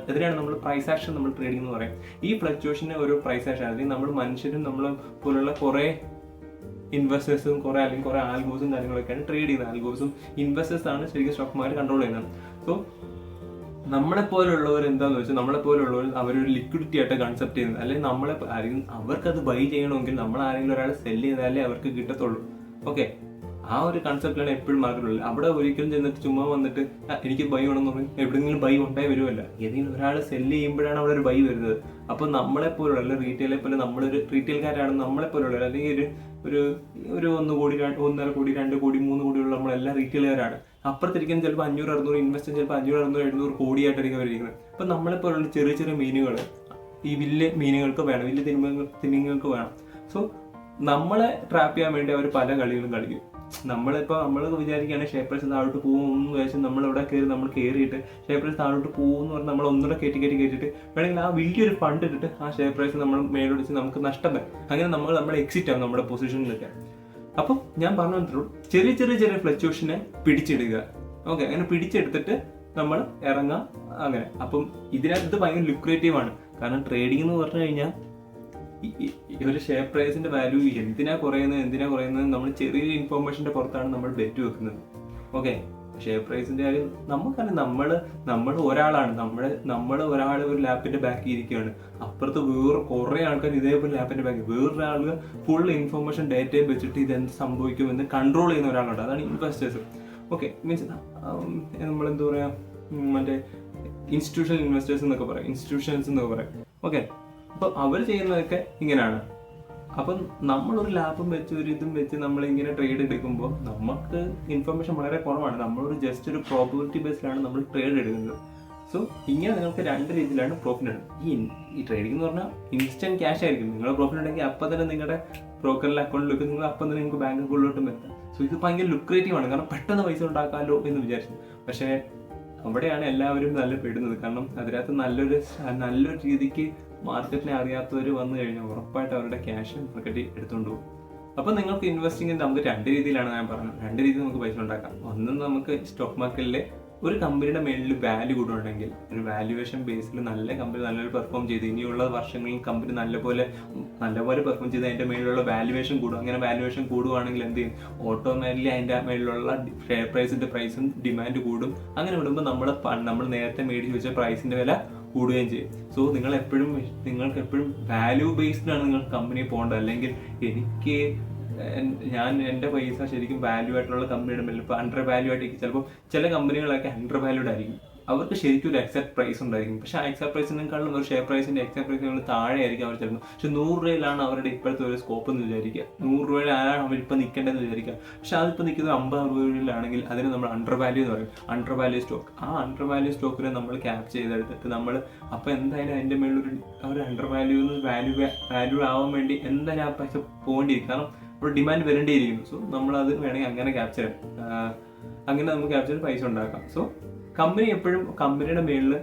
അതിനാണ് നമ്മൾ പ്രൈസ് ആക്ഷൻ, നമ്മൾ ട്രേഡിംഗ് എന്ന് പറയും. ഈ ഫ്ലക്ച്വേഷന് ഒരു പ്രൈസ് ആക്ഷൻ, അല്ലെങ്കിൽ നമ്മൾ മനുഷ്യരും നമ്മളെ പോലുള്ള കുറേ ഇൻവെസ്റ്റേഴ്സും കുറേ ആൽഗോസും കാര്യങ്ങളൊക്കെയാണ് ട്രേഡ് ചെയ്യുന്നത്. ആൽഗോസും ഇൻവെസ്റ്റേഴ്സാണ് ശരിക്കും സ്റ്റോക്ക് മാർക്കറ്റ് കൺട്രോൾ ചെയ്യുന്നത്. സോ നമ്മളെപ്പോലുള്ളവർ എന്താണെന്ന് വെച്ചാൽ, നമ്മളെപ്പോലുള്ളവർ അവരൊരു ലിക്വിഡിറ്റി ആയിട്ട് കൺസെപ്റ്റ് ചെയ്യുന്നത്, അല്ലെങ്കിൽ അവർക്കത് ബൈ ചെയ്യണമെങ്കിൽ നമ്മൾ ആരെങ്കിലും ഒരാൾ സെല് ചെയ്താലേ അവർക്ക് കിട്ടത്തുള്ളൂ. ഓക്കെ, ആ ഒരു കൺസെപ്റ്റിലാണ് എപ്പോഴും മാർക്കറ്റുള്ളത്. അവിടെ ഒരിക്കലും ചെന്നിട്ട് ചുമ്മാ വന്നിട്ട് എനിക്ക് ബൈ വേണമെന്ന് പറയും, എവിടെയെങ്കിലും ബൈ ഉണ്ടായി വരുമല്ല. ഏതെങ്കിലും ഒരാൾ സെല്ല് ചെയ്യുമ്പോഴാണ് അവിടെ ഒരു ബൈ വരുന്നത്. അപ്പോൾ നമ്മളെപ്പോലുള്ള, അല്ലെങ്കിൽ റീറ്റെയിലെ പോലെ നമ്മളൊരു റീറ്റെയിൽക്കാരാണ് നമ്മളെപ്പോലുള്ള, അല്ലെങ്കിൽ ഒരു 1 കോടി, 1.5 കോടി, 2 കോടി, 3 കോടിയുള്ള നമ്മളെല്ലാം റീറ്റെയിലുകാരാണ്. അപ്പുറത്തിരിക്കുന്ന ചിലപ്പോൾ 500-600 ഇൻവെസ്റ്റ്, ചിലപ്പോൾ 500-700 കോടിയായിട്ടായിരിക്കും അവരിക്കുന്നത്. അപ്പം നമ്മളെപ്പോലുള്ള ചെറിയ ചെറിയ മീനുകൾ ഈ വലിയ മീനുകൾക്ക് വേണം, വലിയ തിമിംഗങ്ങൾക്ക് വേണം. സോ നമ്മളെ ട്രാപ്പ് ചെയ്യാൻ വേണ്ടി അവർ പല കളികളും കളിക്കും. നമ്മൾ വിചാരിക്കുകയാണ് ഷെയർ പ്രൈസ് താഴോട്ട് പോകുമെന്ന് വിചാരിച്ച് നമ്മളിവിടെ നമ്മൾ കയറിയിട്ട് ഷെയർ പ്രൈസ് താഴോട്ട് പോകുമെന്ന് പറഞ്ഞാൽ നമ്മൾ ഒന്നുകൂടെ കയറ്റിയിട്ട് വേണമെങ്കിൽ ആ വലിയൊരു ഫണ്ട് ഇട്ടിട്ട് ആ ഷെയർ പ്രൈസ് നമ്മൾ മേലൊടിച്ച് നമുക്ക് നഷ്ടം വരും. അങ്ങനെ നമ്മൾ എക്സിറ്റ് ആവും നമ്മുടെ പൊസിഷനിലൊക്കെ. അപ്പം ഞാൻ പറഞ്ഞു, ചെറിയ ഫ്ലക്ച്വേഷനെ പിടിച്ചെടുക്കുക. ഓക്കെ, അങ്ങനെ പിടിച്ചെടുത്തിട്ട് നമ്മൾ ഇറങ്ങാം. അങ്ങനെ അപ്പം ഇത് ഭയങ്കര ലുക്രേറ്റീവ് ആണ്. കാരണം ട്രേഡിംഗ് എന്ന് പറഞ്ഞു കഴിഞ്ഞാൽ ഈ ഒരു ഷെയർ പ്രൈസിന്റെ വാല്യൂ എന്തിനാ കുറയുന്നത് നമ്മൾ ചെറിയൊരു ഇൻഫോർമേഷന്റെ പുറത്താണ് നമ്മൾ ബെറ്റ് വെക്കുന്നത്. ഓക്കെ, ഷെയർ പ്രൈസിന്റെ കാര്യം നമുക്കറിയാം. നമ്മൾ ഒരാളാണ്, ഒരാൾ ഒരു ലാപ്പിന്റെ ബാക്കിൽ ഇരിക്കുകയാണ്. അപ്പുറത്ത് വേറെ കുറെ ആൾക്കാർ ഇതേപോലെ ലാപ്പിന്റെ ബാക്കിൽ, വേറൊരാൾക്ക് ഫുൾ ഇൻഫോർമേഷൻ ഡേറ്റയും വെച്ചിട്ട് ഇതെന്ത് സംഭവിക്കുമെന്ന് കൺട്രോൾ ചെയ്യുന്ന ഒരാളുണ്ട്. അതാണ് ഇൻവെസ്റ്റേഴ്സ്. ഓക്കെ, മീൻസ് നമ്മളെന്താ പറയാ, മറ്റേ ഇൻസ്റ്റിറ്റ്യൂഷണൽ ഇൻവെസ്റ്റേഴ്സ് എന്നൊക്കെ പറയാം. ഓക്കെ, അപ്പോൾ അവർ ചെയ്യുന്നതൊക്കെ ഇങ്ങനെയാണ്. അപ്പം നമ്മളൊരു ലാഭം വെച്ച് ഒരു ഇതും വെച്ച് നമ്മളിങ്ങനെ ട്രേഡ് എടുക്കുമ്പോൾ നമുക്ക് ഇൻഫർമേഷൻ വളരെ കുറവാണ്. നമ്മളൊരു ജസ്റ്റ് ഒരു പ്രോബിലിറ്റി ബേസിലാണ് നമ്മൾ ട്രേഡ് എടുക്കുന്നത്. സോ ഇങ്ങനെ നിങ്ങൾക്ക് 2 രീതിയിലാണ് പ്രോഫിറ്റ് എടുക്കുന്നത്. ഈ ട്രേഡിംഗ് എന്ന് പറഞ്ഞാൽ ഇൻസ്റ്റന്റ് ക്യാഷ് ആയിരിക്കും. നിങ്ങൾ പ്രോഫിറ്റ് ഉണ്ടെങ്കിൽ അപ്പം തന്നെ നിങ്ങളുടെ ബ്രോക്കറിലെ അക്കൗണ്ടിലേക്ക് നിങ്ങൾ അപ്പം തന്നെ നിങ്ങൾക്ക് ബാങ്ക് അക്കൗണ്ടിലോട്ടും വരുത്താം. സോ ഇത് ഭയങ്കര ലുക്രേറ്റീവ് ആണ്. കാരണം പെട്ടെന്ന് പൈസ ഉണ്ടാക്കാമല്ലോ എന്ന് വിചാരിച്ചു. പക്ഷേ അവിടെയാണ് എല്ലാവരും നല്ല പെടുന്നത്. കാരണം അതിനകത്ത് നല്ലൊരു രീതിക്ക് മാർക്കറ്റിനെ അറിയാത്തവർ വന്നു കഴിഞ്ഞാൽ ഉറപ്പായിട്ട് അവരുടെ ക്യാഷ് മാർക്കറ്റിൽ എടുത്തുകൊണ്ട് പോകും. അപ്പോൾ നിങ്ങൾക്ക് ഇൻവെസ്റ്റിംഗ് നമുക്ക് 2 രീതിയിലാണ് ഞാൻ പറഞ്ഞത്. 2 രീതിയിൽ നമുക്ക് പൈസ ഉണ്ടാക്കാം. ഒന്ന്, നമുക്ക് സ്റ്റോക്ക് മാർക്കറ്റിലെ ഒരു കമ്പനിയുടെ മേളിൽ വാല്യൂ കൂടുന്നുണ്ടെങ്കിൽ, ഒരു വാല്യുവേഷൻ ബേസിൽ നല്ല കമ്പനി നല്ലൊരു പെർഫോം ചെയ്ത് ഇനിയുള്ള വർഷങ്ങളിൽ കമ്പനി നല്ലപോലെ പെർഫോം ചെയ്ത് അതിൻ്റെ മേളിലുള്ള വാല്യുവേഷൻ കൂടും. അങ്ങനെ വാല്യുവേഷൻ കൂടുകയാണെങ്കിൽ എന്ത് ചെയ്യും, ഓട്ടോമാറ്റിക്കലി അതിൻ്റെ മേളിലുള്ള ഷെയർ പ്രൈസിൻ്റെ പ്രൈസും ഡിമാൻഡ് കൂടും. അങ്ങനെ വിടുമ്പോൾ നമ്മൾ നേരത്തെ മേടിച്ച് വെച്ച പ്രൈസിൻ്റെ വില കൂടുകയും ചെയ്യും. സോ നിങ്ങൾക്ക് എപ്പോഴും വാല്യൂ ബേസ്ഡിലാണ് നിങ്ങൾ കമ്പനി പോകേണ്ടത്. അല്ലെങ്കിൽ എൻ്റെ പൈസ ശരിക്കും വാല്യൂ ആയിട്ടുള്ള കമ്പനിയുടെ മേലിൽ ഇപ്പോൾ അണ്ടർ വാല്യൂ ആയിട്ട് ചിലപ്പോൾ ചില കമ്പനികളൊക്കെ അണ്ടർ വാല്യൂഡ് ആയിരിക്കും. അവർക്ക് ശരിക്കും ഒരു എക്സാക്ട് പ്രൈസ് ഉണ്ടായിരിക്കും. പക്ഷെ ആ എക്സാക്ട് പ്രൈസിനേക്കാളും ഒരു ഷെയർ പ്രൈസിന്റെ എക്സാക്ട് പ്രൈസിന് താഴെ ആയിരിക്കും അവർ ചെല്ലുന്നത്. പക്ഷെ 100 രൂപയിലാണ് അവരുടെ ഇപ്പോഴത്തെ ഒരു സ്കോപ്പ് എന്ന് വിചാരിക്കുക. 100 രൂപയിലാണ് അവരിപ്പോൾ നിൽക്കേണ്ടതെന്ന് വിചാരിക്കുക. പക്ഷെ അതിപ്പോൾ നിൽക്കുന്നത് 50-60 രൂപയിലാണെങ്കിൽ അതിന് നമ്മൾ അണ്ടർ വാല്യൂ എന്ന് പറയും. Under value stock. ആ അണ്ടർ വാല്യൂ സ്റ്റോക്കിനെ നമ്മൾ ക്യാപ്ചർ ചെയ്തെടുത്തിട്ട് നമ്മൾ അപ്പോൾ എന്തായാലും അതിൻ്റെ മേളിലൊരു ഒരു അണ്ടർ വാല്യൂ വാല്യൂ ആവാൻ വേണ്ടി എന്തായാലും ആ പൈസ പോകേണ്ടിയിരിക്കും. കാരണം ഒരു ഡിമാൻഡ് വരേണ്ടിയിരിക്കുന്നു. സോ നമ്മളത് വേണമെങ്കിൽ അങ്ങനെ ക്യാപ്ചർ ചെയ്യാം. അങ്ങനെ നമുക്ക് ക്യാപ്ചർ ചെയ്ത് പൈസ ഉണ്ടാക്കാം. സോ കമ്പനി എപ്പോഴും കമ്പനിയുടെ മേളിൽ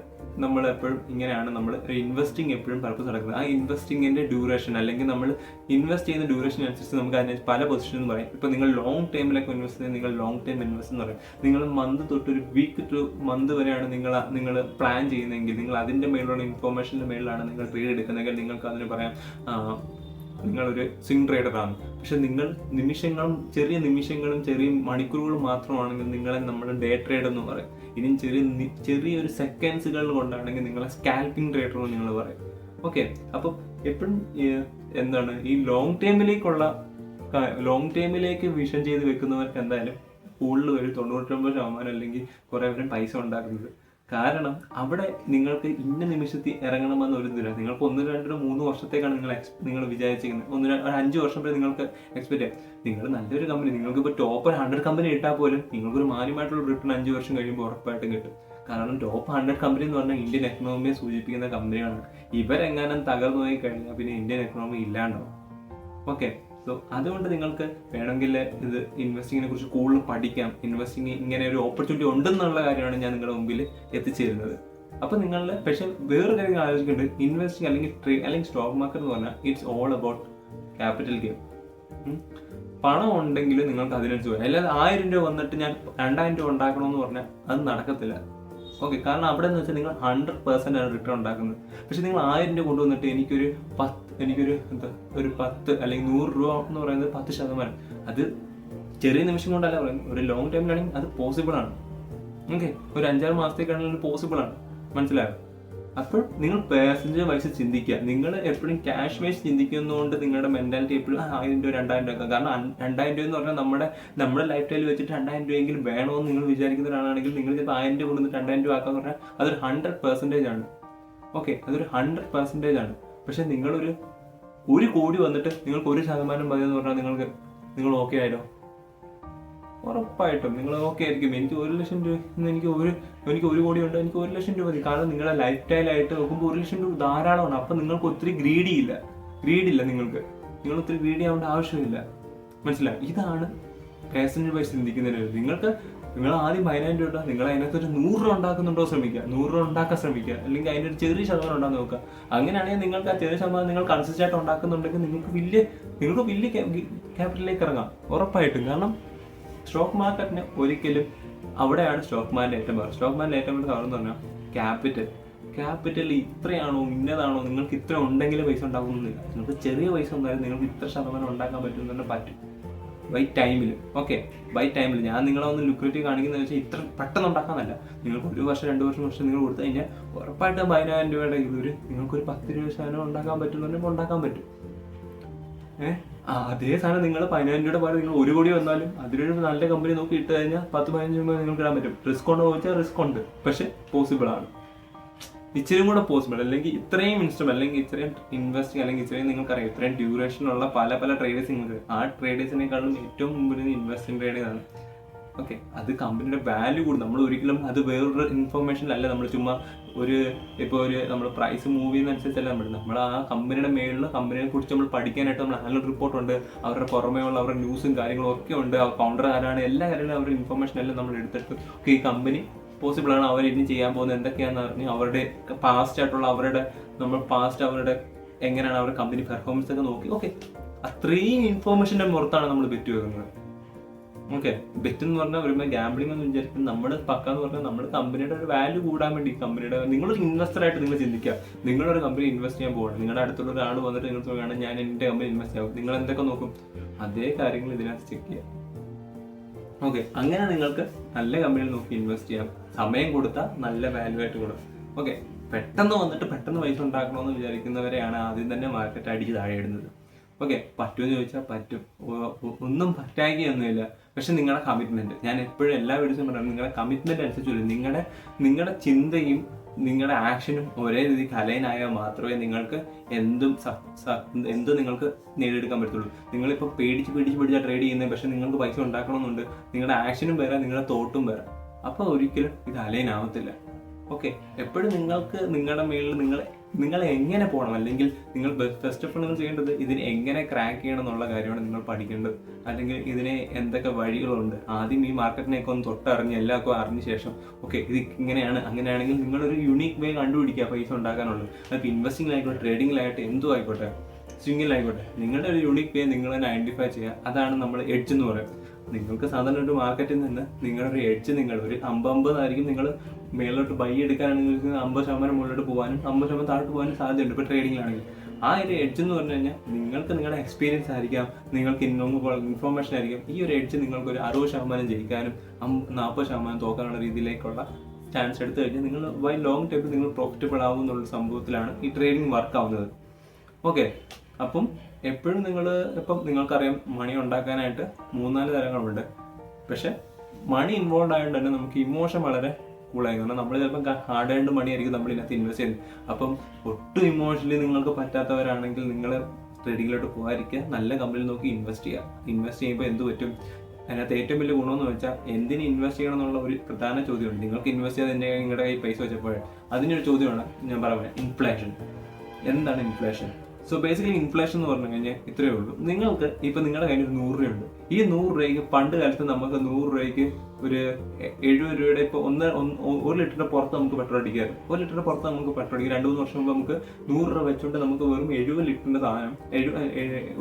നമ്മൾ എപ്പോഴും ഇങ്ങനെയാണ് നമ്മൾ ഇൻവെസ്റ്റിംഗ് എപ്പോഴും പർപ്പസ് നടക്കുന്നത്. ആ ഇൻവെസ്റ്റിങ്ങിന്റെ ഡ്യൂറേഷൻ അല്ലെങ്കിൽ നമ്മൾ ഇൻവെസ്റ്റ് ചെയ്യുന്ന ഡ്യൂറേഷൻ അനുസരിച്ച് നമുക്ക് അതിന് പല പൊസിഷൻ എന്ന് പറയും. ഇപ്പോൾ നിങ്ങൾ ലോങ് ടൈമിലൊക്കെ ഇൻവെസ്റ്റ് ചെയ്യുന്നത് നിങ്ങൾ ലോങ് ടൈം ഇൻവെസ്റ്റ് എന്ന് പറയും. നിങ്ങൾ മന്ത് തൊട്ട് ഒരു വീക്ക് ടു മന്ത് വരെയാണ് നിങ്ങൾ പ്ലാൻ ചെയ്യുന്നതെങ്കിൽ നിങ്ങൾ അതിൻ്റെ മേളിലുള്ള ഇൻഫോർമേഷൻ്റെ മേളിലാണ് നിങ്ങൾ ട്രേഡ് എടുക്കുന്നതെങ്കിൽ നിങ്ങൾക്ക് അതിന് പറയാം നിങ്ങളൊരു സ്വിംഗ് ട്രേഡറാണ്. പക്ഷെ നിങ്ങൾ ചെറിയ നിമിഷങ്ങളും ചെറിയ മണിക്കൂറുകളും മാത്രമാണെങ്കിൽ നിങ്ങളെ നമ്മൾ ഡേ ട്രേഡ് എന്ന് പറയും. ഇനി ചെറിയൊരു സെക്കൻഡ്സുകൾ കൊണ്ടാണെങ്കിൽ നിങ്ങളെ സ്കാൽപ്പിംഗ് ട്രേഡർ എന്ന് നിങ്ങൾ പറയും. ഓക്കെ, അപ്പം എപ്പോഴും എന്താണ് ഈ ലോങ് ടൈമിലേക്ക് വിഷൻ ചെയ്ത് വെക്കുന്നവർക്ക് എന്തായാലും കൂടുതൽ ഒരു 99% അല്ലെങ്കിൽ കുറേ പേരും പൈസ ഉണ്ടാക്കുന്നത്. കാരണം അവിടെ നിങ്ങൾക്ക് ഇന്ന നിമിഷത്തിൽ ഇറങ്ങണമെന്ന് ഒരു ഇതില്ല. നിങ്ങൾക്ക് 1, 2, 3 വർഷത്തേക്കാണ് നിങ്ങൾ വിചാരിച്ചിരിക്കുന്നത്. 5 വർഷം വരെ നിങ്ങൾക്ക് എക്സ്പെക്ട് ചെയ്യാം. നിങ്ങൾ നല്ലൊരു കമ്പനി, നിങ്ങൾക്ക് ഇപ്പോൾ ടോപ്പ് 100 കമ്പനി ഇട്ടാൽ പോലും നിങ്ങൾക്കൊരു മാന്യമായിട്ടുള്ള റിട്ടേൺ 5 വർഷം കഴിയുമ്പോൾ ഉറപ്പായിട്ടും കിട്ടും. കാരണം ടോപ്പ് 100 കമ്പനി എന്ന് പറഞ്ഞാൽ ഇന്ത്യൻ എക്കണോമിയെ സൂചിപ്പിക്കുന്ന കമ്പനികളാണ്. ഇവരെങ്ങാനും തകർന്നു പോയി കഴിഞ്ഞാൽ പിന്നെ ഇന്ത്യൻ എക്കണോമി ഇല്ലാണ്ടാവും. ഓക്കെ, സോ അതുകൊണ്ട് നിങ്ങൾക്ക് വേണമെങ്കിൽ ഇത് ഇൻവെസ്റ്റിങ്ങിനെ കുറിച്ച് കൂടുതൽ പഠിക്കാം. ഇൻവെസ്റ്റിംഗ് ഇങ്ങനെ ഒരു ഓപ്പർച്യൂണിറ്റി ഉണ്ടെന്നുള്ള കാര്യമാണ് ഞാൻ നിങ്ങളുടെ മുമ്പിൽ എത്തിച്ചേരുന്നത്. അപ്പോൾ നിങ്ങളുടെ പക്ഷേ വേറൊരു കാര്യം ആലോചിക്കേണ്ടത്, ഇൻവെസ്റ്റിംഗ് അല്ലെങ്കിൽ സ്റ്റോക്ക് മാർക്കറ്റ് എന്ന് പറഞ്ഞാൽ it's all about capital gain. പണം ഉണ്ടെങ്കിൽ നിങ്ങൾക്ക് അതിനനുസരിച്ച് പോകാം. അല്ലാതെ 1000 രൂപ വന്നിട്ട് ഞാൻ 2000 രൂപ ഉണ്ടാക്കണമെന്ന് പറഞ്ഞാൽ അത് നടക്കത്തില്ല. ഓക്കെ, കാരണം അവിടെ എന്ന് വെച്ചാൽ നിങ്ങൾ 100% ആണ് റിട്ടേൺ ഉണ്ടാക്കുന്നത്. പക്ഷെ നിങ്ങൾ 1000 രൂപ കൊണ്ടുവന്നിട്ട് എനിക്കൊരു 10 അല്ലെങ്കിൽ 100 രൂപ എന്ന് പറയുന്നത് 10%. അത് ചെറിയ നിമിഷം കൊണ്ടല്ല പറയുന്നത്, ഒരു ലോങ് ടൈമിലാണെങ്കിൽ അത് പോസിബിൾ ആണ്. ഓക്കെ, ഒരു 5-6 മാസത്തേക്കാണെങ്കിൽ പോസിബിൾ ആണ്. മനസ്സിലായോ? അപ്പോൾ നിങ്ങൾ പാസഞ്ചർ വൈസ് ചിന്തിക്കുക. നിങ്ങൾ എപ്പോഴും ക്യാഷ് വൈസ് ചിന്തിക്കുന്നതുകൊണ്ട് നിങ്ങളുടെ മെന്റാലിറ്റി എപ്പോഴും 1000 രൂപ 2000 രൂപ. കാരണം 2000 രൂപ എന്ന് പറഞ്ഞാൽ നമ്മുടെ ലൈഫ് സ്റ്റൈൽ വെച്ചിട്ട് 2000 രൂപയെങ്കിലും വേണമെന്ന് നിങ്ങൾ വിചാരിക്കുന്നവരാണെങ്കിൽ നിങ്ങൾ ചിലപ്പോൾ 1000 രൂപ കൊണ്ടുവന്ന് 2000 രൂപ ആക്കാന്ന് പറഞ്ഞാൽ അതൊരു 100% ആണ്. ഓക്കെ, അതൊരു 100% ആണ്. പക്ഷെ നിങ്ങളൊരു 1 കോടി വന്നിട്ട് നിങ്ങൾക്ക് 1% മതി എന്ന് പറഞ്ഞാൽ നിങ്ങൾ ഓക്കെ ആയിട്ടോ? ഉറപ്പായിട്ടും നിങ്ങൾ ഓക്കെ ആയിരിക്കും. എനിക്ക് 1 ലക്ഷം രൂപ എനിക്ക് 1 കോടി ഉണ്ട്, എനിക്ക് 1 ലക്ഷം രൂപ മതി. കാരണം നിങ്ങളുടെ ലൈഫ് സ്റ്റൈലായിട്ട് നോക്കുമ്പോൾ 1 ലക്ഷം രൂപ ധാരാളമാണ്. അപ്പം നിങ്ങൾക്ക് ഒത്തിരി ഗ്രീഡില്ല നിങ്ങൾക്ക് ഒത്തിരി ഗ്രീഡി ആവേണ്ട ആവശ്യമില്ല. മനസ്സിലായി? ഇതാണ് പാസഞ്ചർ വൈസ് ചിന്തിക്കുന്നതിന്. നിങ്ങൾ ആദ്യം 10,000 രൂപ നിങ്ങൾ അതിനകത്തൊരു 100 രൂപ ഉണ്ടാക്കുന്നുണ്ടോ ശ്രമിക്കുക, 100 രൂപ ഉണ്ടാക്കാൻ ശ്രമിക്കുക. അല്ലെങ്കിൽ അതിൻ്റെ ഒരു ചെറിയ ശതമാനം ഉണ്ടാകുന്ന നോക്കുക. അങ്ങനെയാണെങ്കിൽ നിങ്ങൾക്ക് ആ ചെറിയ ശതമാനം നിങ്ങൾ കൺസിസ്റ്റന്റ് ആയിട്ട് ഉണ്ടാക്കുന്നുണ്ടെങ്കിൽ നിങ്ങൾക്ക് വലിയ ക്യാപിറ്റലിലേക്ക് ഇറങ്ങാം ഉറപ്പായിട്ടും. കാരണം സ്റ്റോക്ക് മാർക്കറ്റിന് ഒരിക്കലും അവിടെയാണ് സ്റ്റോക്ക് മാർക്കറ്റിന്റെ ഏറ്റവും പവർ. സ്റ്റോക്ക് മാർക്കറ്റിന്റെ ഏറ്റവും വലിയ പവർ എന്ന് പറഞ്ഞാൽ ക്യാപിറ്റൽ ഇത്രയാണോ ഇന്നതാണോ, നിങ്ങൾക്ക് ഇത്ര ഉണ്ടെങ്കിൽ പൈസ ഉണ്ടാകുന്നില്ല. നിങ്ങൾക്ക് ചെറിയ പൈസ ഉണ്ടായാലും നിങ്ങൾക്ക് ഇത്ര ശതമാനം ഉണ്ടാക്കാൻ പറ്റും ബൈ ടൈമിൽ. ഓക്കെ, ബൈ ടൈമിൽ ഞാൻ നിങ്ങളെ ഒന്ന് ലുക്രേറ്റീവ് കാണിക്കുന്നത് വെച്ചാൽ ഇത്ര പെട്ടെന്ന് ഉണ്ടാക്കാനല്ല. നിങ്ങൾക്ക് 1 വർഷം 2 വർഷം നിങ്ങൾ കൊടുത്തു കഴിഞ്ഞാൽ ഉറപ്പായിട്ട് 10,000 രൂപയുടെ നിങ്ങൾക്കൊരു 10% ഉണ്ടാക്കാൻ പറ്റുന്നുണ്ടെങ്കിൽ ഉണ്ടാക്കാൻ പറ്റും. അതേ സാധനം നിങ്ങൾ 10,000 രൂപയുടെ പോലെ നിങ്ങൾ 1 കോടി വന്നാലും അതിലൊരു നല്ല കമ്പനി നോക്കി ഇട്ട് കഴിഞ്ഞാൽ 10-15 രൂപ നിങ്ങൾക്ക് ഇടാൻ പറ്റും. റിസ്ക് ഉണ്ടോ ചോദിച്ചാൽ റിസ്ക് ഉണ്ട്, പക്ഷെ പോസിബിൾ ആണ്. ഇച്ചിരി കൂടെ പോസിബിൾ. അല്ലെങ്കിൽ ഇത്രയും ഇൻസ്ട്രുമെന്റ് അല്ലെങ്കിൽ ഇത്രയും ഇൻവെസ്റ്റിംഗ് അല്ലെങ്കിൽ ഇത്രയും നിങ്ങൾക്കറിയാം ഇത്രയും ഡ്യൂറേഷനുള്ള പല ട്രേഡേഴ്സ് നിങ്ങൾക്ക്. ആ ട്രേഡേഴ്സിനേക്കാളും ഏറ്റവും മുമ്പിൽ ഇൻവെസ്റ്റിംഗ് ട്രേഡേഴ്സാണ്. ഓക്കെ, അത് കമ്പനിയുടെ വാല്യൂ കൂടും. നമ്മൾ ഒരിക്കലും അത് വേറൊരു ഇൻഫർമേഷനിലല്ല നമ്മൾ ചുമ്മാ നമ്മൾ പ്രൈസ് മൂവ് ചെയ്യുന്നതനുസരിച്ചല്ല നമ്മൾ ആ കമ്പനിയുടെ മേളിൽ കമ്പനിയെ കുറിച്ച് നമ്മൾ പഠിക്കാനായിട്ട് നമ്മൾ ആനുവൽ റിപ്പോർട്ടുണ്ട്, അവരുടെ പുറമേയുള്ള അവരുടെ ന്യൂസും കാര്യങ്ങളും ഒക്കെ ഉണ്ട്. ആ ഫൗണ്ടർ ആരാണ്, എല്ലാ കാര്യങ്ങളും അവരുടെ ഇൻഫർമേഷൻ എല്ലാം നമ്മൾ എടുത്തിട്ട് ഓക്കെ ഈ കമ്പനി പോസിബിൾ ആണ്, അവർ ഇനി ചെയ്യാൻ പോകുന്നത് എന്തൊക്കെയാണെന്ന് അറിഞ്ഞ് അവരുടെ പാസ്റ്റ് ആയിട്ടുള്ള അവരുടെ എങ്ങനെയാണ് അവരുടെ കമ്പനി പെർഫോമൻസ് ഒക്കെ നോക്കി ഓക്കെ അത്രയും ഇൻഫോർമേഷൻ്റെ പുറത്താണ് നമ്മൾ ബെറ്റ് വെക്കുന്നത്. ഓക്കെ, ബെറ്റ് എന്ന് പറഞ്ഞാൽ വരുമ്പോൾ ഗാംബ്ലിംഗ് എന്ന് വിചാരിക്കുന്നത് നമ്മൾ പക്കാന്ന് പറഞ്ഞാൽ നമ്മൾ കമ്പനിയുടെ ഒരു വാല്യൂ കൂടാൻ വേണ്ടി നിങ്ങളൊരു ഇൻവെസ്റ്റർ ആയിട്ട് നിങ്ങൾ ചിന്തിക്കുക. നിങ്ങളൊരു കമ്പനി ഇൻവെസ്റ്റ് ചെയ്യാൻ പോകണം. നിങ്ങളുടെ അടുത്തുള്ള ഒരാൾ വന്നിട്ട് നിങ്ങൾക്ക് വേണം ഞാൻ എൻ്റെ കമ്പനി ഇൻവെസ്റ്റ് ചെയ്യാം, നിങ്ങൾ എന്തൊക്കെ നോക്കും അതേ കാര്യങ്ങൾ ഇതിനകത്ത് ചെക്ക് ചെയ്യാം. ഓക്കെ, അങ്ങനെ നിങ്ങൾക്ക് നല്ല കമ്പനിയിൽ നോക്കി ഇൻവെസ്റ്റ് ചെയ്യാം. സമയം കൊടുത്താൽ നല്ല വാല്യൂ ആയിട്ട് കൊടുക്കും. ഓക്കെ, പെട്ടെന്ന് വന്നിട്ട് പെട്ടെന്ന് പൈസ ഉണ്ടാക്കണമെന്ന് വിചാരിക്കുന്നവരെയാണ് ആദ്യം തന്നെ മാർക്കറ്റ് അടിച്ച് താഴെ ഇടുന്നത്. ഓക്കെ, പറ്റുമെന്ന് ചോദിച്ചാൽ പറ്റും, ഒന്നും പറ്റായികയൊന്നുമില്ല. പക്ഷെ നിങ്ങളുടെ കമ്മിറ്റ്മെന്റ്, ഞാൻ എപ്പോഴും എല്ലാ വീഡിയോസും പറയുന്നത് നിങ്ങളുടെ കമ്മിറ്റ്മെന്റ് അനുസരിച്ച് വരും. നിങ്ങളുടെ ചിന്തയും നിങ്ങളുടെ ആക്ഷനും ഒരേ രീതിക്ക് അലൈനായാൽ മാത്രമേ നിങ്ങൾക്ക് എന്തും നിങ്ങൾക്ക് നേടിയെടുക്കാൻ പറ്റുള്ളൂ. നിങ്ങളിപ്പോൾ പേടിച്ച് ട്രേഡ് ചെയ്യുന്നത്, പക്ഷെ നിങ്ങൾക്ക് പൈസ ഉണ്ടാക്കണമെന്നുണ്ട്, നിങ്ങളുടെ ആക്ഷനും വരാം, നിങ്ങളുടെ തോട്ടും വരാം. അപ്പോൾ ഒരിക്കലും ഇത് അലൈൻ ആവത്തില്ല. ഓക്കെ, എപ്പോഴും നിങ്ങൾക്ക് നിങ്ങളുടെ മേളിൽ നിങ്ങൾ എങ്ങനെ പോകണം, അല്ലെങ്കിൽ നിങ്ങൾ ഫസ്റ്റ് ഓഫ് ഓൾ നിങ്ങൾ ചെയ്യേണ്ടത് ഇതിനെ എങ്ങനെ ക്രാക്ക് ചെയ്യണം എന്നുള്ള കാര്യമാണ് നിങ്ങൾ പഠിക്കേണ്ടത്. അല്ലെങ്കിൽ ഇതിനെ എന്തൊക്കെ വഴികളുണ്ട്, ആദ്യം ഈ മാർക്കറ്റിനെയൊക്കെ ഒന്ന് തൊട്ടറിഞ്ഞ് എല്ലാവർക്കും അറിഞ്ഞ ശേഷം ഓക്കെ ഇത് ഇങ്ങനെയാണ്, അങ്ങനെയാണെങ്കിൽ നിങ്ങളൊരു യുണീക്ക് വേ കണ്ടുപിടിക്കുക പൈസ ഉണ്ടാക്കാനുള്ളത്. അതിപ്പോൾ ഇൻവെസ്റ്റിംഗിലായിക്കോട്ടെ, ട്രേഡിങ്ങിലായിട്ട്, എന്തും ആയിക്കോട്ടെ, സ്വിങ്ങിലായിക്കോട്ടെ, നിങ്ങളുടെ ഒരു യുണീക്ക് വേ നിങ്ങൾ തന്നെ ഐഡന്റിഫൈ ചെയ്യുക. അതാണ് നമ്മൾ എഡ്ജ് എന്ന് പറയുന്നത്. നിങ്ങൾക്ക് സാധാരണ ഒരു മാർക്കറ്റിൽ നിന്ന് നിങ്ങളുടെ ഒരു എഡ്ജ്, നിങ്ങൾ ഒരു 50 ആയിരിക്കും നിങ്ങൾ മേലോട്ട് ബൈ എടുക്കാനാണെങ്കിൽ 50% മുകളിലോട്ട് പോകാനും 50% താഴോട്ട് പോകാനും സാധ്യതയുണ്ട്. ഇപ്പോൾ ട്രേഡിങ്ങിലാണെങ്കിൽ ആ ഒരു എഡ്ജ് എന്ന് പറഞ്ഞു കഴിഞ്ഞാൽ നിങ്ങൾക്ക് നിങ്ങളുടെ എക്സ്പീരിയൻസ് ആയിരിക്കാം, നിങ്ങൾക്ക് ഇൻഫോർമേഷൻ ആയിരിക്കും. ഈ ഒരു എഡ്ജ് നിങ്ങൾക്ക് ഒരു 60% ജയിക്കാനും 40% തോക്കാനുള്ള രീതിയിലേക്കുള്ള ചാൻസ് എടുത്തു കഴിഞ്ഞാൽ നിങ്ങൾ ലോങ് ടൈമിൽ നിങ്ങൾ പ്രോഫിറ്റബിൾ ആവും എന്നുള്ള സംഭവത്തിലാണ് ഈ ട്രേഡിംഗ് വർക്ക് ആവുന്നത്. ഓക്കെ, അപ്പം എപ്പോഴും ഇപ്പം നിങ്ങൾക്കറിയാം മണി ഉണ്ടാക്കാനായിട്ട് 3-4 തരങ്ങളുണ്ട്. പക്ഷെ മണി ഇൻവോൾവ് ആയതുകൊണ്ട് തന്നെ നമുക്ക് ഇമോഷൻ വളരെ കൂളായി. കാരണം നമ്മൾ ചിലപ്പോൾ ഹാർഡ് ആയിട്ട് മണി ആയിരിക്കും നമ്മൾ ഇതിനകത്ത് ഇൻവെസ്റ്റ് ചെയ്യുന്നത്. അപ്പം ഒട്ടും ഇമോഷണലി നിങ്ങൾക്ക് പറ്റാത്തവരാണെങ്കിൽ നിങ്ങൾ ട്രേഡിങ്ങിലോട്ട് പോകാതിരിക്കുക, നല്ല കമ്പനിയിൽ നോക്കി ഇൻവെസ്റ്റ് ചെയ്യുക. ഇൻവെസ്റ്റ് ചെയ്യുമ്പോൾ എന്ത് പറ്റും, അതിനകത്ത് ഏറ്റവും വലിയ ഗുണമെന്ന് വെച്ചാൽ എന്തിന് ഇൻവെസ്റ്റ് ചെയ്യണം എന്നുള്ള ഒരു പ്രധാന ചോദ്യമുണ്ട്. നിങ്ങൾക്ക് ഇൻവെസ്റ്റ് ചെയ്ത് നിങ്ങളുടെ കയ്യിൽ പൈസ വെച്ചപ്പോൾ അതിനൊരു ചോദ്യമാണ് ഞാൻ പറയുന്നത്, ഇൻഫ്ലേഷൻ. എന്താണ് ഇൻഫ്ലേഷൻ? സോ ബേസിക്കലി ഇൻഫ്ലേഷൻ എന്ന് പറഞ്ഞു കഴിഞ്ഞാൽ ഇത്രയേ ഉള്ളൂ. നിങ്ങൾക്ക് ഇപ്പം നിങ്ങളുടെ കയ്യിൽ ഒരു 100 രൂപയുണ്ട്. ഈ 100 രൂപയ്ക്ക് പണ്ട് കാലത്ത് നമുക്ക് 100 രൂപയ്ക്ക് ഒരു 70 രൂപയുടെ ഇപ്പോൾ 1 ലിറ്ററിന്റെ പുറത്ത് നമുക്ക് പെട്രോൾ അടിക്കാറ്. 1 ലിറ്ററിന്റെ പുറത്ത് നമുക്ക് പെട്രോൾ അടിക്കുക. 2-3 വർഷം മുമ്പ് നമുക്ക് 100 രൂപ വെച്ചുകൊണ്ട് നമുക്ക് വെറും 70 ലിറ്ററിന്റെ സാധനം,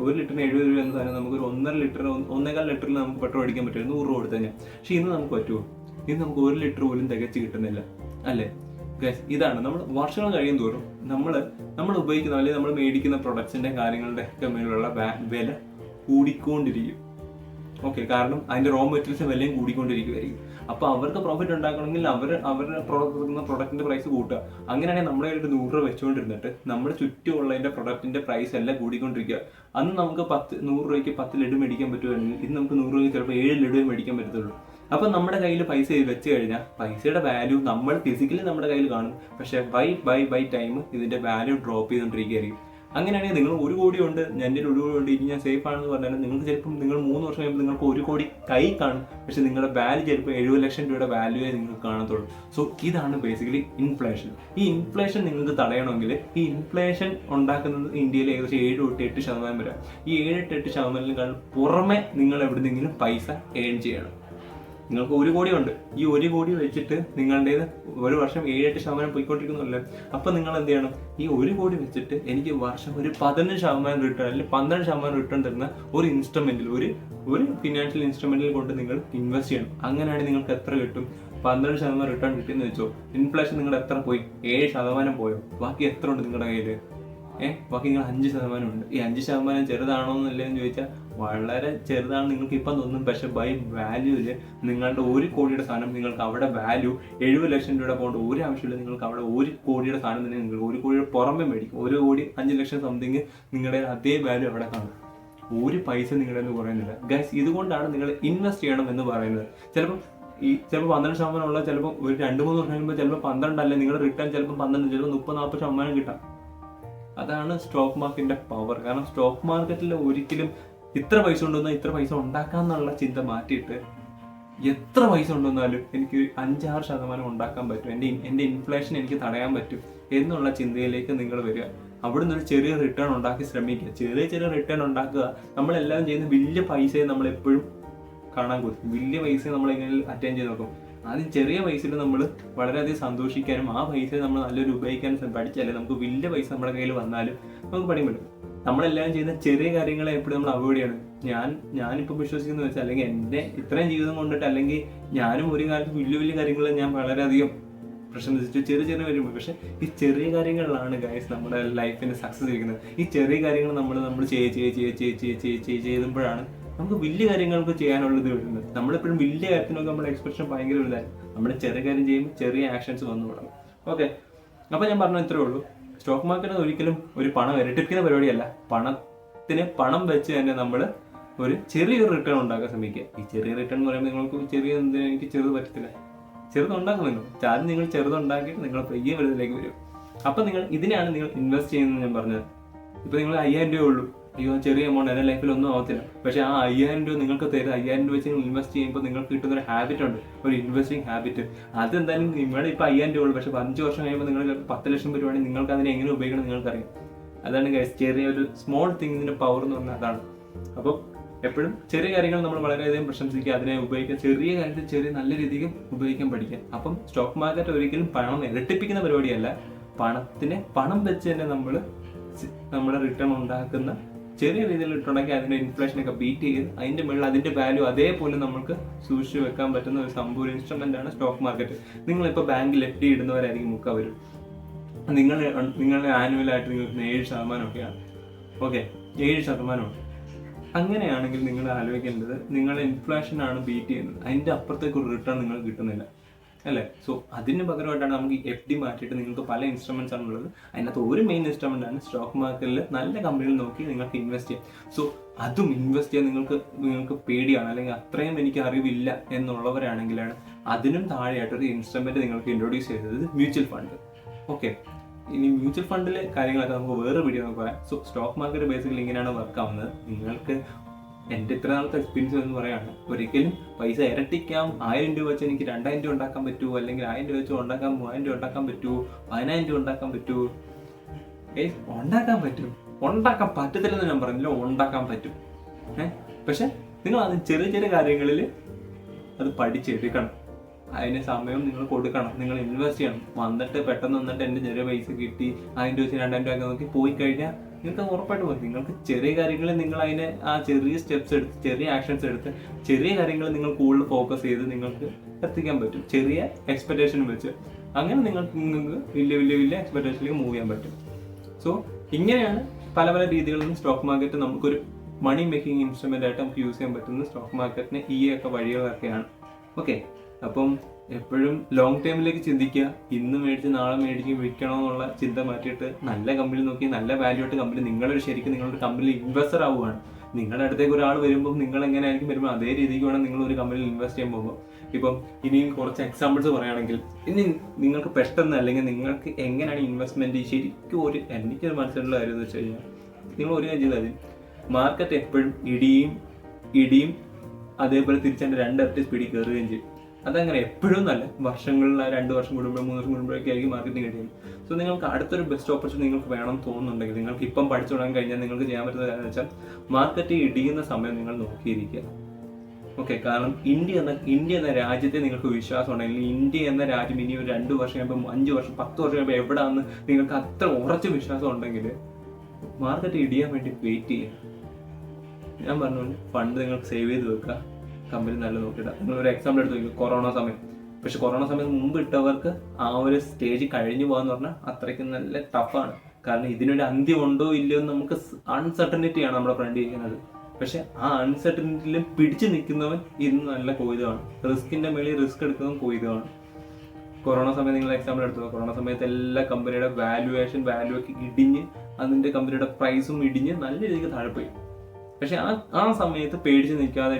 1 ലിറ്ററിന് 70 രൂപ എന്ന സാധനം നമുക്ക് ഒരു 1.5 ലിറ്ററിൽ നമുക്ക് പെട്രോൾ അടിക്കാൻ പറ്റും 100 രൂപ കൊടുത്തു കഴിഞ്ഞാൽ. പക്ഷെ ഇന്ന് നമുക്ക് പറ്റുമോ? ഇന്ന് നമുക്ക് 1 ലിറ്റർ പോലും തികച്ച് കിട്ടുന്നില്ല, അല്ലേ? ഇതാണ് നമ്മൾ വർഷങ്ങൾ കഴിയും തോറും നമ്മൾ ഉപയോഗിക്കുന്ന അല്ലെങ്കിൽ നമ്മൾ മേടിക്കുന്ന പ്രൊഡക്ട്സിന്റെ കാര്യങ്ങളുടെ ഒക്കെ മേലുള്ള വില കൂടിക്കൊണ്ടിരിക്കും. ഓക്കെ, കാരണം അതിന്റെ റോ മെറ്റീരിയൽസ് വിലയും കൂടിക്കൊണ്ടിരിക്കുമായിരിക്കും. അപ്പോൾ അവർക്ക് പ്രോഫിറ്റ് ഉണ്ടാക്കണമെങ്കിൽ അവരുടെ പ്രൊഡക്റ്റിന്റെ പ്രൈസ് കൂട്ടുക. അങ്ങനെയാണെങ്കിൽ നമ്മുടെ ഒരു 100 രൂപ വെച്ചുകൊണ്ടിരുന്നിട്ട് നമ്മുടെ ചുറ്റുമുള്ളതിന്റെ പ്രൊഡക്റ്റിന്റെ പ്രൈസ് എല്ലാം കൂടിക്കൊണ്ടിരിക്കുക. അന്ന് നമുക്ക് 100 രൂപയ്ക്ക് 10 ലഡു മേടിക്കാൻ പറ്റുമായിരുന്നെങ്കിൽ ഇന്ന് നമുക്ക് 100 രൂപയ്ക്ക് ചിലപ്പോൾ 7 ലഡുവേ മേടിക്കാൻ പറ്റത്തുള്ളൂ. അപ്പം നമ്മുടെ കയ്യിൽ പൈസ വെച്ച് കഴിഞ്ഞാൽ പൈസയുടെ വാല്യൂ നമ്മൾ ഫിസിക്കലി നമ്മുടെ കയ്യിൽ കാണും, പക്ഷേ ബൈ ടൈം ഇതിന്റെ വാല്യൂ ഡ്രോപ്പ് ചെയ്തുകൊണ്ടിരിക്കുകയായിരിക്കും. അങ്ങനെയാണെങ്കിൽ നിങ്ങൾ 1 കോടി ഉണ്ട്, എൻ്റെ 1 കോടി ഉണ്ട്, ഇനി ഞാൻ സേഫ് ആണെന്ന് പറഞ്ഞാൽ നിങ്ങൾക്ക് ചിലപ്പം നിങ്ങൾ 3 വർഷം കഴിയുമ്പോൾ നിങ്ങൾക്ക് 1 കോടി കൈ കാണും, പക്ഷെ നിങ്ങളുടെ വാല്യൂ ചിലപ്പോൾ 70 ലക്ഷം രൂപയുടെ വാല്യൂവേ നിങ്ങൾക്ക് കാണത്തുള്ളൂ. സോ ഇതാണ് ബേസിക്കലി ഇൻഫ്ലേഷൻ. ഈ ഇൻഫ്ലേഷൻ നിങ്ങൾക്ക് തടയണമെങ്കിൽ ഈ ഇൻഫ്ലേഷൻ ഉണ്ടാക്കുന്നത് ഇന്ത്യയിൽ ഏകദേശം 7-8% വരെ. ഈ 7-8% പുറമെ നിങ്ങൾ എവിടെന്നെങ്കിലും പൈസ ഏൺ ചെയ്യണം. നിങ്ങൾക്ക് 1 കോടി ഉണ്ട്, ഈ 1 കോടി വെച്ചിട്ട് നിങ്ങളുടേത് ഒരു വർഷം 7-8% പോയിക്കൊണ്ടിരിക്കുന്നുള്ളൂ. അപ്പം നിങ്ങൾ എന്ത് ചെയ്യണം, ഈ 1 കോടി വെച്ചിട്ട് എനിക്ക് വർഷം ഒരു 15% റിട്ടേൺ അല്ലെങ്കിൽ 12% റിട്ടേൺ തരുന്ന ഒരു ഇൻസ്ട്രുമെന്റിൽ, ഒരു ഫിനാൻഷ്യൽ ഇൻസ്ട്രുമെന്റിൽ കൊണ്ട് നിങ്ങൾ ഇൻവെസ്റ്റ് ചെയ്യണം. അങ്ങനെയാണെങ്കിൽ നിങ്ങൾക്ക് എത്ര കിട്ടും? 12% റിട്ടേൺ കിട്ടിയെന്ന് വെച്ചോ. ഇൻഫ്ലേഷൻ നിങ്ങളുടെ എത്ര പോയി? 7% പോയോ? ബാക്കി എത്ര ഉണ്ട് നിങ്ങളുടെ കയ്യിൽ? ബാക്കി നിങ്ങൾ 5% ഉണ്ട്. ഈ 5% ചെറുതാണോ എന്നല്ലെന്ന് ചോദിച്ചാൽ വളരെ ചെറുതാണ് നിങ്ങൾക്ക് ഇപ്പം തോന്നും. പക്ഷെ ബൈ വാല്യൂല് നിങ്ങളുടെ 1 കോടിയുടെ സാധനം നിങ്ങൾക്ക് അവിടെ വാല്യൂ 70 ലക്ഷം രൂപയുടെ പോകേണ്ട ഒരു ആവശ്യമില്ല. നിങ്ങൾക്ക് അവിടെ 1 കോടിയുടെ സാധനം തന്നെ നിങ്ങൾക്ക് 1 കോടിയുടെ പുറമെ മേടിക്കും. 1 കോടി 5 ലക്ഷം സംതിങ് നിങ്ങളുടെ അതേ വാല്യൂ അവിടെ കാണും. ഒരു പൈസ നിങ്ങളുടെ എന്ന് പറയുന്നില്ല ഗൈസ്. ഇതുകൊണ്ടാണ് നിങ്ങൾ ഇൻവെസ്റ്റ് ചെയ്യണം എന്ന് പറയുന്നത്. ചിലപ്പോൾ 12% ഉള്ള ചിലപ്പോൾ ഒരു 2-3 വർഷം കഴിയുമ്പോൾ ചിലപ്പോൾ 12 അല്ല, നിങ്ങളുടെ റിട്ടേൺ ചിലപ്പോൾ 12, ചിലപ്പോൾ 30-40% കിട്ടാം. അതാണ് സ്റ്റോക്ക് മാർക്കറ്റിന്റെ പവർ. കാരണം സ്റ്റോക്ക് മാർക്കറ്റിൽ ഒരിക്കലും ഇത്ര പൈസ ഉണ്ടെന്നാൽ ഇത്ര പൈസ ഉണ്ടാക്കാന്നുള്ള ചിന്ത മാറ്റിയിട്ട് എത്ര പൈസ ഉണ്ടെന്നാലും എനിക്ക് 5-6% ഉണ്ടാക്കാൻ പറ്റും, എൻ്റെ ഇൻഫ്ലേഷൻ എനിക്ക് തടയാൻ പറ്റും എന്നുള്ള ചിന്തയിലേക്ക് നിങ്ങൾ വരിക. അവിടുന്ന് ഒരു ചെറിയ റിട്ടേൺ ഉണ്ടാക്കി ശ്രമിക്കുക. ചെറിയ റിട്ടേൺ ഉണ്ടാക്കുക. നമ്മളെല്ലാം ചെയ്യുന്ന വലിയ പൈസയെ നമ്മളെപ്പോഴും കാണാൻ കൊടുക്കും. വലിയ പൈസയെ നമ്മളെങ്ങനെ അറ്റൈൻ ചെയ്ത് നോക്കും. ആദ്യം ചെറിയ പൈസയിൽ നമ്മൾ വളരെയധികം സന്തോഷിക്കാനും ആ പൈസ നമ്മൾ നല്ലൊരു ഉപയോഗിക്കാനും പഠിച്ചാലേ നമുക്ക് വലിയ പൈസ നമ്മുടെ കയ്യിൽ വന്നാലും നമുക്ക് പഠിക്കാൻ പറ്റും. നമ്മളെല്ലാം ചെയ്യുന്ന ചെറിയ കാര്യങ്ങളെ എപ്പോഴും നമ്മൾ അവോയ്ഡ് ചെയ്യണം. ഞാനിപ്പോൾ വിശ്വസിക്കുന്ന വെച്ചാൽ, അല്ലെങ്കിൽ എൻ്റെ ഇത്രയും ജീവിതം കൊണ്ടിട്ട്, അല്ലെങ്കിൽ ഞാനും ഒരു കാലത്ത് വലിയ കാര്യങ്ങൾ ഞാൻ വളരെയധികം പ്രശംസിച്ചു. ചെറിയ വരുമ്പോൾ, പക്ഷെ ഈ ചെറിയ കാര്യങ്ങളിലാണ് ഗൈസ് നമ്മുടെ ലൈഫിന് സക്സസ് ഇരിക്കുന്നത്. ഈ ചെറിയ കാര്യങ്ങൾ നമ്മൾ ചെയ്യുമ്പോഴാണ് നമുക്ക് വലിയ കാര്യങ്ങൾക്ക് ചെയ്യാനുള്ളത് വരുന്നത്. നമ്മളെപ്പോഴും വലിയ കാര്യത്തിനൊക്കെ നമ്മുടെ എക്സ്പ്രഷൻ ഭയങ്കര വലുതായി. നമ്മൾ ചെറിയ കാര്യം ചെയ്യുമ്പോൾ ചെറിയ ആക്ഷൻസ് വന്നു തുടങ്ങും. ഓക്കെ, അപ്പോൾ ഞാൻ പറഞ്ഞ ഇത്രേ ഉള്ളൂ. സ്റ്റോക്ക് മാർക്കറ്റ് ഒരിക്കലും ഒരു പണം ഇരട്ടിപ്പിക്കുന്ന പരിപാടിയല്ല. പണം വെച്ച് തന്നെ നമ്മൾ ഒരു ചെറിയൊരു റിട്ടേൺ ഉണ്ടാക്കാൻ ശ്രമിക്കുക. ഈ ചെറിയ റിട്ടേൺ എന്ന് പറയുമ്പോൾ നിങ്ങൾക്ക് ചെറിയ എന്തിനും എനിക്ക് ചെറുത് പറ്റത്തില്ല, ചെറുതുണ്ടാക്കും നിങ്ങൾ. ആദ്യം നിങ്ങൾ ചെറുതുണ്ടാക്കിയിട്ട് നിങ്ങൾ പയ്യെ വലുതിലേക്ക് വരും. അപ്പം നിങ്ങൾ ഇതിനാണ് നിങ്ങൾ ഇൻവെസ്റ്റ് ചെയ്യുന്നത് ഞാൻ പറഞ്ഞത്. ഇപ്പം നിങ്ങൾ 5000 രൂപയേ ഉള്ളൂ, അയ്യോ ചെറിയ എമൗണ്ട്, എൻ്റെ ലൈഫിൽ ഒന്നും ആവത്തില്ല. പക്ഷേ ആ 5000 രൂപ നിങ്ങൾക്ക് തരുന്നത് 5000 രൂപ വെച്ച് നിങ്ങൾ ഇൻവെസ്റ്റ് ചെയ്യുമ്പോൾ നിങ്ങൾക്ക് കിട്ടുന്നൊരു ഹാബിറ്റ് ഉണ്ട്, ഒരു ഇൻവെസ്റ്റിംഗ് ഹാബിറ്റ്. അതെന്തായാലും നിങ്ങളുടെ ഇപ്പോൾ 5000 രൂപ ഉള്ളൂ, പക്ഷേ 5 വർഷം കഴിയുമ്പോൾ നിങ്ങൾ 10 ലക്ഷം വരുവാണെങ്കിൽ നിങ്ങൾക്ക് അതിനെ എങ്ങനെ ഉപയോഗിക്കണം നിങ്ങൾക്കറിയാം. അതാണ് ചെറിയൊരു സ്മോൾ തിങ്ങിൻ്റെ പവർ എന്ന് പറഞ്ഞാൽ അതാണ്. അപ്പോൾ എപ്പോഴും ചെറിയ കാര്യങ്ങൾ നമ്മൾ വളരെയധികം പ്രശംസിക്കുക, അതിനെ ഉപയോഗിക്കുക, ചെറിയ കാര്യത്തിൽ നല്ല രീതിക്ക് ഉപയോഗിക്കാൻ പഠിക്കുക. അപ്പം സ്റ്റോക്ക് മാർക്കറ്റ് ഒരിക്കലും പണം ഇരട്ടിപ്പിക്കുന്ന പരിപാടിയല്ല, പണം വെച്ച് തന്നെ നമ്മുടെ റിട്ടേൺ ഉണ്ടാക്കുന്ന ചെറിയ രീതിയിൽ ഇട്ടുണ്ടാക്കി അതിന്റെ ഇൻഫ്ലേഷനൊക്കെ ബീറ്റ് ചെയ്ത് അതിന്റെ മുകളിൽ അതിന്റെ വാല്യൂ അതേപോലെ നമുക്ക് സൂക്ഷിച്ചു വെക്കാൻ പറ്റുന്ന ഒരു സംഭവം, ഒരു ഇൻസ്ട്രുമെന്റ് ആണ് സ്റ്റോക്ക് മാർക്കറ്റ്. നിങ്ങളിപ്പോൾ ബാങ്കിൽ FD ഇടുന്നവരായിരിക്കും വരും, നിങ്ങളുടെ ആനുവലായിട്ട് നിങ്ങൾക്ക് 7%ഒക്കെയാണ്. ഓക്കെ, 7%. അങ്ങനെയാണെങ്കിൽ നിങ്ങൾ ആലോചിക്കേണ്ടത് നിങ്ങളുടെ ഇൻഫ്ലേഷൻ ആണ് ബീറ്റ് ചെയ്യുന്നത്, അതിൻ്റെ അപ്പുറത്തേക്ക് ഒരു റിട്ടേൺ നിങ്ങൾക്ക് കിട്ടുന്നില്ല അല്ലേ. സോ അതിന് പകരമായിട്ടാണ് നമുക്ക് FD മാറ്റിയിട്ട് നിങ്ങൾക്ക് പല ഇൻസ്ട്രുമെന്റ്സ് ആണുള്ളത്. അതിനകത്ത് ഒരു മെയിൻ ഇൻസ്ട്രുമെന്റ് ആണ് സ്റ്റോക്ക് മാർക്കറ്റിൽ നല്ല കമ്പനികൾ നോക്കി നിങ്ങൾക്ക് ഇൻവെസ്റ്റ് ചെയ്യാം. സോ അതും ഇൻവെസ്റ്റ് ചെയ്യാൻ നിങ്ങൾക്ക് പേടിയാണ്, അല്ലെങ്കിൽ അത്രയും എനിക്ക് അറിവില്ല എന്നുള്ളവരാണെങ്കിലാണ് അതിനും താഴെയായിട്ടൊരു ഇൻസ്ട്രുമെന്റ് നിങ്ങൾക്ക് ഇൻട്രൊഡ്യൂസ് ചെയ്തത് മ്യൂച്വൽ ഫണ്ട്. ഓക്കെ, ഇനി മ്യൂച്വൽ ഫണ്ടിലെ കാര്യങ്ങളൊക്കെ നമുക്ക് വേറെ വീഡിയോ നമുക്ക് പറയാം. സോ സ്റ്റോക്ക് മാർക്കറ്റ് ബേസിക്കലി ഇങ്ങനെയാണ് വർക്ക് ആവുന്നത്. നിങ്ങൾക്ക് എൻ്റെ ഇത്ര നാളത്തെ എക്സ്പീരിയൻസ് എന്ന് പറയുകയാണ്, ഒരിക്കലും പൈസ ഇരട്ടിക്കാം, 1000 രൂപ വെച്ച് എനിക്ക് 2000 രൂപ ഉണ്ടാക്കാൻ പറ്റുമോ, അല്ലെങ്കിൽ 1000 രൂപ വെച്ച് 3000 രൂപ ഉണ്ടാക്കാൻ പറ്റുമോ, 10000 രൂപ ഉണ്ടാക്കാൻ പറ്റുമോ? ഉണ്ടാക്കാൻ പറ്റും, ഉണ്ടാക്കാൻ പറ്റത്തില്ലെന്ന് ഞാൻ പറഞ്ഞില്ല, ഉണ്ടാക്കാൻ പറ്റും. പക്ഷെ നിങ്ങൾ അത് ചെറിയ ചെറിയ കാര്യങ്ങളിൽ അത് പഠിച്ചെടുക്കണം, അതിന് സമയം നിങ്ങൾ കൊടുക്കണം, നിങ്ങൾ ഇൻവെസ്റ്റ് ചെയ്യണം. പെട്ടെന്ന് വന്നിട്ട് എൻ്റെ ചെറിയ പൈസ കിട്ടി 1000 രൂപ 2000 രൂപ നോക്കി പോയി കഴിഞ്ഞാൽ നിങ്ങൾക്ക് ഉറപ്പായിട്ട് പോകും. നിങ്ങൾക്ക് ചെറിയ കാര്യങ്ങളിൽ നിങ്ങൾ അതിനെ ആ ചെറിയ സ്റ്റെപ്സ് എടുത്ത്, ചെറിയ ആക്ഷൻസ് എടുത്ത്, ചെറിയ കാര്യങ്ങൾ നിങ്ങൾ കൂടുതൽ ഫോക്കസ് ചെയ്ത് നിങ്ങൾക്ക് എത്തിക്കാൻ പറ്റും, ചെറിയ എക്സ്പെക്ടേഷൻ വെച്ച്. അങ്ങനെ നിങ്ങൾക്ക് വലിയ എക്സ്പെക്ടേഷനിലേക്ക് മൂവ് ചെയ്യാൻ പറ്റും. സോ ഇങ്ങനെയാണ് പല രീതികളിലും സ്റ്റോക്ക് മാർക്കറ്റ് നമുക്കൊരു മണി മേക്കിംഗ് ഇൻസ്ട്രുമെന്റ് ആയിട്ട് നമുക്ക് യൂസ് ചെയ്യാൻ പറ്റുന്നത്. സ്റ്റോക്ക് മാർക്കറ്റിന് ഈ ഒക്കെ വഴികളൊക്കെയാണ്. ഓക്കെ, അപ്പം എപ്പോഴും ലോങ് ടൈമിലേക്ക് ചിന്തിക്കുക. ഇന്ന് മേടിച്ച് നാളെ മേടിച്ച് വിൽക്കണമെന്നുള്ള ചിന്ത മാറ്റിയിട്ട് നല്ല കമ്പനി നോക്കി, നല്ല വാല്യൂ ആയിട്ട് കമ്പനി, നിങ്ങളൊരു കമ്പനിയിൽ ഇൻവെസ്റ്റർ ആവുകയാണ്. നിങ്ങളുടെ അടുത്തേക്ക് ഒരാൾ വരുമ്പോൾ നിങ്ങൾ എങ്ങനെയായിരിക്കും വരുമ്പോൾ അതേ രീതിക്ക് വേണം നിങ്ങൾ ഒരു കമ്പനിയിൽ ഇൻവെസ്റ്റ് ചെയ്യാൻ പോകുമ്പോൾ. ഇപ്പം ഇനിയും കുറച്ച് എക്സാമ്പിൾസ് പറയുകയാണെങ്കിൽ, ഇനി നിങ്ങൾക്ക് പെട്ടെന്ന് അല്ലെങ്കിൽ നിങ്ങൾക്ക് എങ്ങനെയാണ് ഇൻവെസ്റ്റ്മെന്റ് ശരിക്കും എനിക്കൊരു മനസ്സിലുള്ള കാര്യം എന്ന് വെച്ച് കഴിഞ്ഞാൽ, നിങ്ങൾ ഒരു കാര്യം ചെയ്താൽ മതി. മാർക്കറ്റ് എപ്പോഴും ഇടിയും അതേപോലെ തിരിച്ചതിൻ്റെ 2 ഇരട്ടി സ്പീഡിൽ കയറുകയും ചെയ്യും. അതങ്ങനെ എപ്പോഴും നല്ല വർഷങ്ങളിൽ 2 വർഷം കൂടുമ്പോൾ 3 വർഷം കൂടുമ്പോഴൊക്കെ ആയിരിക്കും മാർക്കറ്റിംഗ് കിട്ടിയത്. സോ നിങ്ങൾക്ക് അടുത്തൊരു ബെസ്റ്റ് ഓപ്പർച്യൂണിറ്റി നിങ്ങൾക്ക് വേണം തോന്നുന്നുണ്ടെങ്കിൽ, നിങ്ങൾക്ക് ഇപ്പം പഠിച്ചു തുടങ്ങാൻ കഴിഞ്ഞാൽ നിങ്ങൾക്ക് ചെയ്യാൻ പറ്റുന്ന കാര്യം വെച്ചാൽ മാർക്കറ്റ് ഇടിയുന്ന സമയം നിങ്ങൾ നോക്കിയിരിക്കുക. ഓക്കെ, കാരണം ഇന്ത്യ എന്ന രാജ്യത്തെ നിങ്ങൾക്ക് വിശ്വാസം ഉണ്ടെങ്കിൽ, ഇന്ത്യ എന്ന രാജ്യം ഇനി ഒരു 2 വർഷം കഴിയുമ്പോൾ 5 വർഷം 10 വർഷം കഴിയുമ്പോൾ എവിടെയാണെന്ന് നിങ്ങൾക്ക് അത്ര ഉറച്ച വിശ്വാസം ഉണ്ടെങ്കിൽ മാർക്കറ്റ് ഇടിയാൻ വേണ്ടി വെയിറ്റ് ചെയ്യുക. ഞാൻ പറഞ്ഞുകൊണ്ട് ഫണ്ട് നിങ്ങൾക്ക് സേവ് ചെയ്ത് വെക്കുക, കമ്പനി നല്ല നോക്കിയിട്ടാ. നിങ്ങളൊരു എക്സാമ്പിൾ എടുത്ത് നോക്കുക, കൊറോണ സമയം. പക്ഷെ കൊറോണ സമയത്ത് മുമ്പ് ഇട്ടവർക്ക് ആ ഒരു സ്റ്റേജ് കഴിഞ്ഞു പോകാന്ന് പറഞ്ഞാൽ അത്രയ്ക്ക് നല്ല ടഫാണ്. കാരണം ഇതിനൊരു അന്ത്യം ഉണ്ടോ ഇല്ലയോ എന്ന് നമുക്ക് അൺസർട്ടനിറ്റിയാണ് നമ്മുടെ ഫ്രണ്ട് ചെയ്യുന്നത്. പക്ഷെ ആ അൺസർട്ടനിറ്റിയിൽ പിടിച്ചു നിൽക്കുന്നവൻ ഇന്ന് നല്ല കൊയ്തമാണ്. റിസ്കിന്റെ മേളിൽ റിസ്ക് എടുക്കുന്നതും കൊയ്തമാണ്. കൊറോണ സമയത്ത് നിങ്ങൾ എക്സാമ്പിൾ എടുത്തത്, കൊറോണ സമയത്ത് എല്ലാ കമ്പനിയുടെ വാല്യൂ ഒക്കെ ഇടിഞ്ഞ് അതിന്റെ കമ്പനിയുടെ പ്രൈസും ഇടിഞ്ഞ് നല്ല രീതിക്ക് താഴെ പോയി. പക്ഷെ ആ സമയത്ത് പേടിച്ച് നിൽക്കാതെ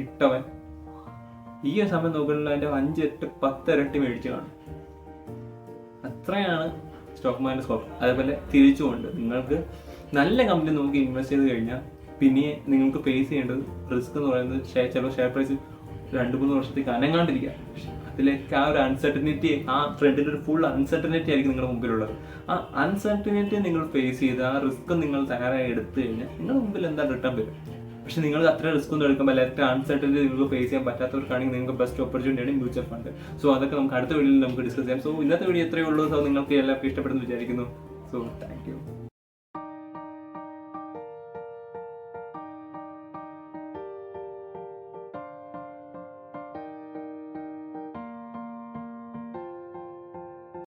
ഇട്ടവൻ ഈ ഒരു സമയം നോക്കുകയാണെങ്കിൽ അതിന്റെ 5, 8, 10 ഇരട്ടി മേടിച്ചു കാണും. അത്രയാണ് സ്റ്റോക്ക് മാർക്കറ്റ് സ്കോപ്പ്. അതേപോലെ തിരിച്ചുകൊണ്ട് നിങ്ങൾക്ക് നല്ല കമ്പനി നോക്കി ഇൻവെസ്റ്റ് ചെയ്ത് കഴിഞ്ഞാൽ പിന്നെ നിങ്ങൾക്ക് ഫേസ് ചെയ്യേണ്ടത് റിസ്ക് എന്ന് പറയുന്നത് ചിലപ്പോൾ ഷെയർ പ്രൈസ് 2-3 വർഷത്തേക്ക് അനങ്ങാണ്ടിരിക്കുക. അതിലേക്ക് ആ ഒരു അൺസർട്ടനിറ്റി, ആ ഫ്രണ്ടിൻ്റെ ഒരു ഫുൾ അൺസർട്ടനിറ്റി ആയിരിക്കും നിങ്ങളുടെ മുമ്പിലുള്ളത്. ആ അൺസർട്ടനിറ്റി നിങ്ങൾ ഫേസ് ചെയ്ത് ആ റിസ്ക് നിങ്ങൾ തയ്യാറായി എടുത്തു കഴിഞ്ഞാൽ നിങ്ങളുടെ മുമ്പിൽ എന്താ റിട്ടേൺ വരും. പക്ഷെ നിങ്ങൾ അത്ര റിസ്ക് ഒന്നും എടുക്കാൻ പറ്റില്ല, അത്ര അൺസർട്ടനിറ്റി നിങ്ങൾക്ക് ഫേസ് ചെയ്യാൻ പറ്റാത്തവർക്കാണെങ്കിൽ നിങ്ങൾക്ക് ബെസ്റ്റ് ഓപ്പർച്യൂണിറ്റിയാണ് മ്യൂച്വൽ ഫണ്ട്. സോ അതൊക്കെ നമുക്ക് അടുത്ത വീഡിയോയിൽ നമുക്ക് ഡിസ്കസ് ചെയ്യാം. സോ ഇന്നത്തെ വീഡിയോ എത്രയേ ഉള്ളൂ. സോ നിങ്ങൾക്ക് എല്ലാവർക്കും ഇഷ്ടപ്പെടുന്നു വിചാരിക്കുന്നു. So thank you.